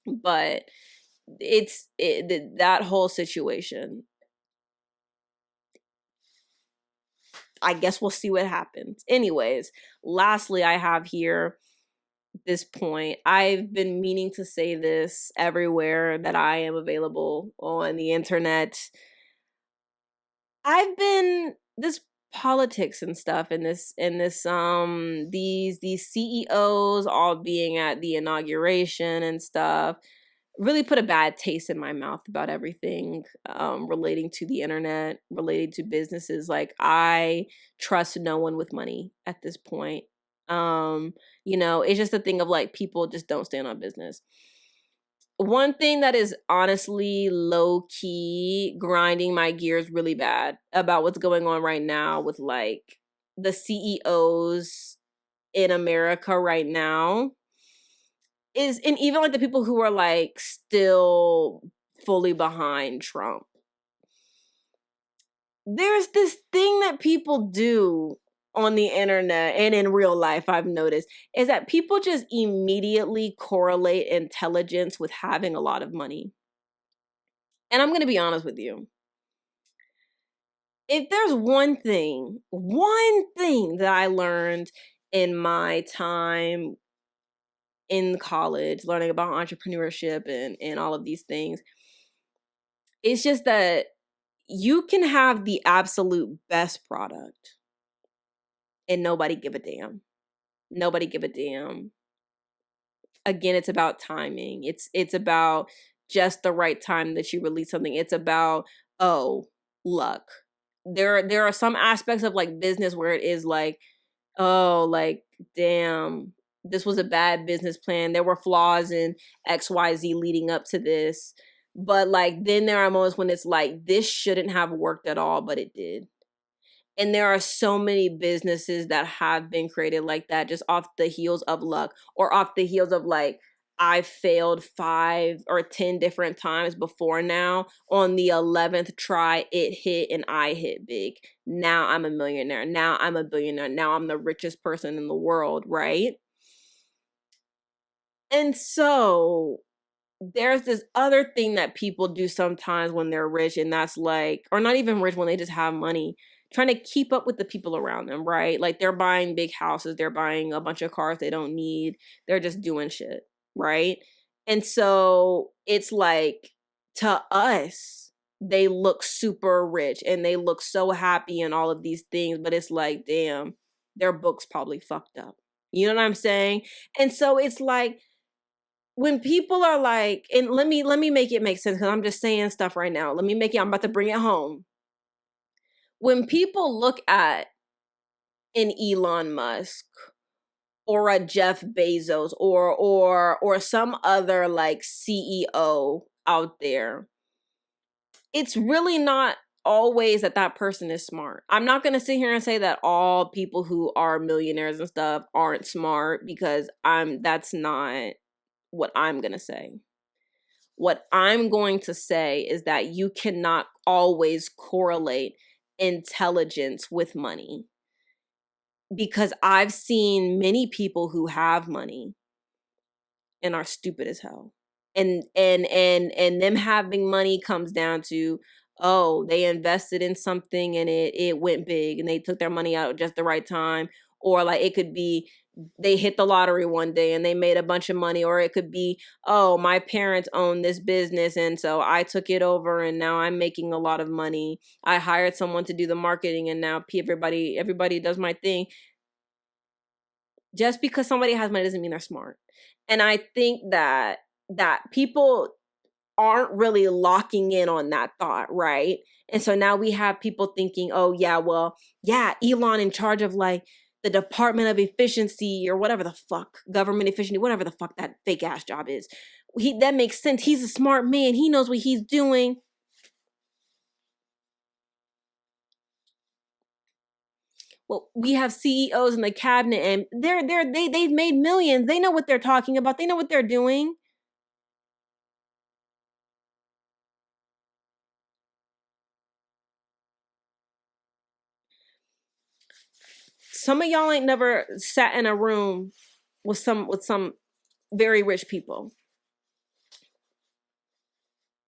but that whole situation, I guess we'll see what happens. Anyways, lastly, I have here this point. I've been meaning to say this everywhere that I am available on the internet. This politics and stuff, and these CEOs all being at the inauguration and stuff really put a bad taste in my mouth about everything relating to the internet, related to businesses. Like, I trust no one with money at this point. It's just a thing of like, people just don't stand on business. One thing that is honestly low key grinding my gears really bad about what's going on right now with like the CEOs in America right now is, and even like the people who are like still fully behind Trump. There's this thing that people do on the internet and in real life, I've noticed, is that people just immediately correlate intelligence with having a lot of money. And I'm going to be honest with you. If there's one thing that I learned in my time in college, learning about entrepreneurship and all of these things, it's just that you can have the absolute best product and nobody give a damn. Nobody give a damn. Again, it's about timing. It's about just the right time that you release something. It's about, luck. There are some aspects of like business where it is like, like, damn, this was a bad business plan. There were flaws in XYZ leading up to this. But like, then there are moments when it's like, this shouldn't have worked at all, but it did. And there are so many businesses that have been created like that, just off the heels of luck, or off the heels of like, I failed 5 or 10 different times before now. On the 11th try, it hit and I hit big. Now I'm a millionaire. Now I'm a billionaire. Now I'm the richest person in the world, right? And so there's this other thing that people do sometimes when they're rich, and that's like, or not even rich, when they just have money, trying to keep up with the people around them, right? Like, they're buying big houses, they're buying a bunch of cars they don't need, they're just doing shit, right? And so it's like, to us, they look super rich and they look so happy and all of these things, but it's like, damn, their book's probably fucked up. You know what I'm saying? And so it's like, when people are like, and let me make it make sense, because I'm just saying stuff right now. I'm about to bring it home. When people look at an Elon Musk or a Jeff Bezos or some other like CEO out there, it's really not always that person is smart. I'm not going to sit here and say that all people who are millionaires and stuff aren't smart, because that's not what I'm going to say. What I'm going to say is that you cannot always correlate intelligence with money, because I've seen many people who have money and are stupid as hell. And them having money comes down to, they invested in something and it went big and they took their money out at just the right time. Or like, it could be they hit the lottery one day and they made a bunch of money. Or it could be, my parents own this business and so I took it over and now I'm making a lot of money. I hired someone to do the marketing and now everybody does my thing. Just because somebody has money doesn't mean they're smart. And I think that people aren't really locking in on that thought, right? And so now we have people thinking, oh yeah, well, yeah, Elon in charge of like the Department of Efficiency or whatever the fuck, government efficiency, whatever the fuck that fake ass job is. That makes sense. He's a smart man. He knows what he's doing. Well, we have CEOs in the cabinet and they've made millions. They know what they're talking about. They know what they're doing. Some of y'all ain't never sat in a room with some very rich people.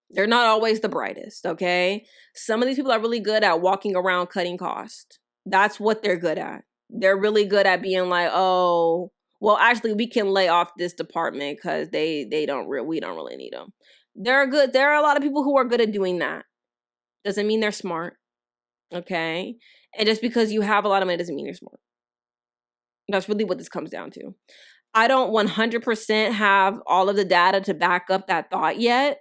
They're not always the brightest, okay? Some of these people are really good at walking around cutting costs. That's what they're good at. They're really good at being like, oh, well, actually, we can lay off this department because we don't really need them. There are a lot of people who are good at doing that. Doesn't mean they're smart, okay? And just because you have a lot of money doesn't mean you're smart. That's really what this comes down to. I don't 100% have all of the data to back up that thought yet.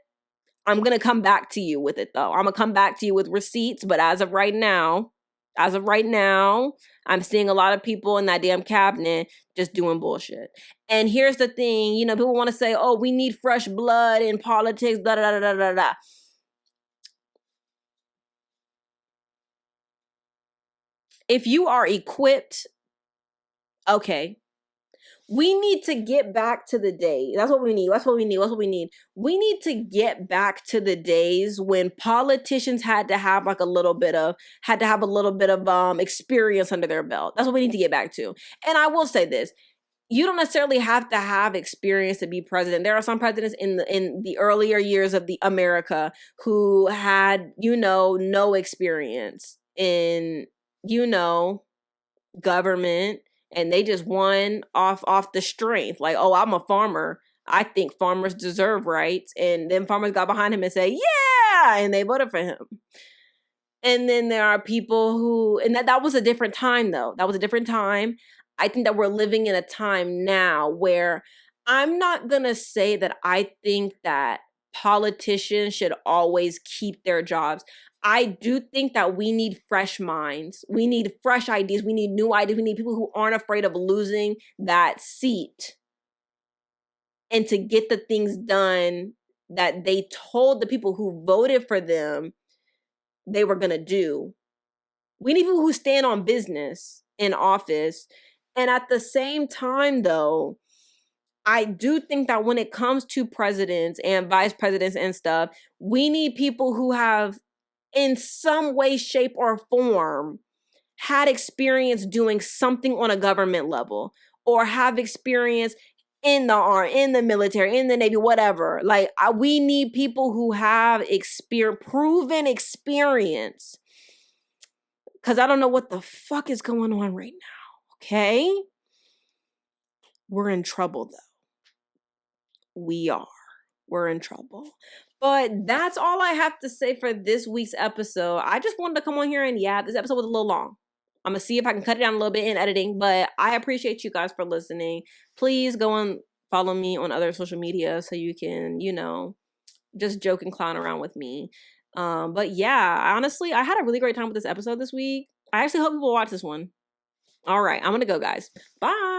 I'm going to come back to you with it, though. I'm going to come back to you with receipts. But as of right now, I'm seeing a lot of people in that damn cabinet just doing bullshit. And here's the thing. You know, people want to say, oh, we need fresh blood in politics, da da da da da da. If you are equipped, okay. We need to get back to the day. That's what we need. We need to get back to the days when politicians had to have a little bit of experience under their belt. That's what we need to get back to. And I will say this. You don't necessarily have to have experience to be president. There are some presidents in the earlier years of the America who had, no experience in, government. And they just won off the strength. Like, oh, I'm a farmer. I think farmers deserve rights. And then farmers got behind him and said, yeah, and they voted for him. And then there are people who, and that was a different time, though. That was a different time. I think that we're living in a time now where I'm not going to say that I think that politicians should always keep their jobs. I do think that we need fresh minds. We need fresh ideas. We need new ideas. We need people who aren't afraid of losing that seat and to get the things done that they told the people who voted for them they were going to do. We need people who stand on business in office. And at the same time, though, I do think that when it comes to presidents and vice presidents and stuff, we need people who have in some way, shape, or form had experience doing something on a government level or have experience in the army, in the military, in the Navy, whatever. Like, we need people who have proven experience. Because I don't know what the fuck is going on right now, okay? We're in trouble, though. We're in trouble. But that's all I have to say for this week's episode. I just wanted to come on here and this episode was a little long. I'm going to see if I can cut it down a little bit in editing, but I appreciate you guys for listening. Please go and follow me on other social media so you can, just joke and clown around with me. But yeah, honestly, I had a really great time with this episode this week. I actually hope people watch this one. All right, I'm going to go, guys. Bye.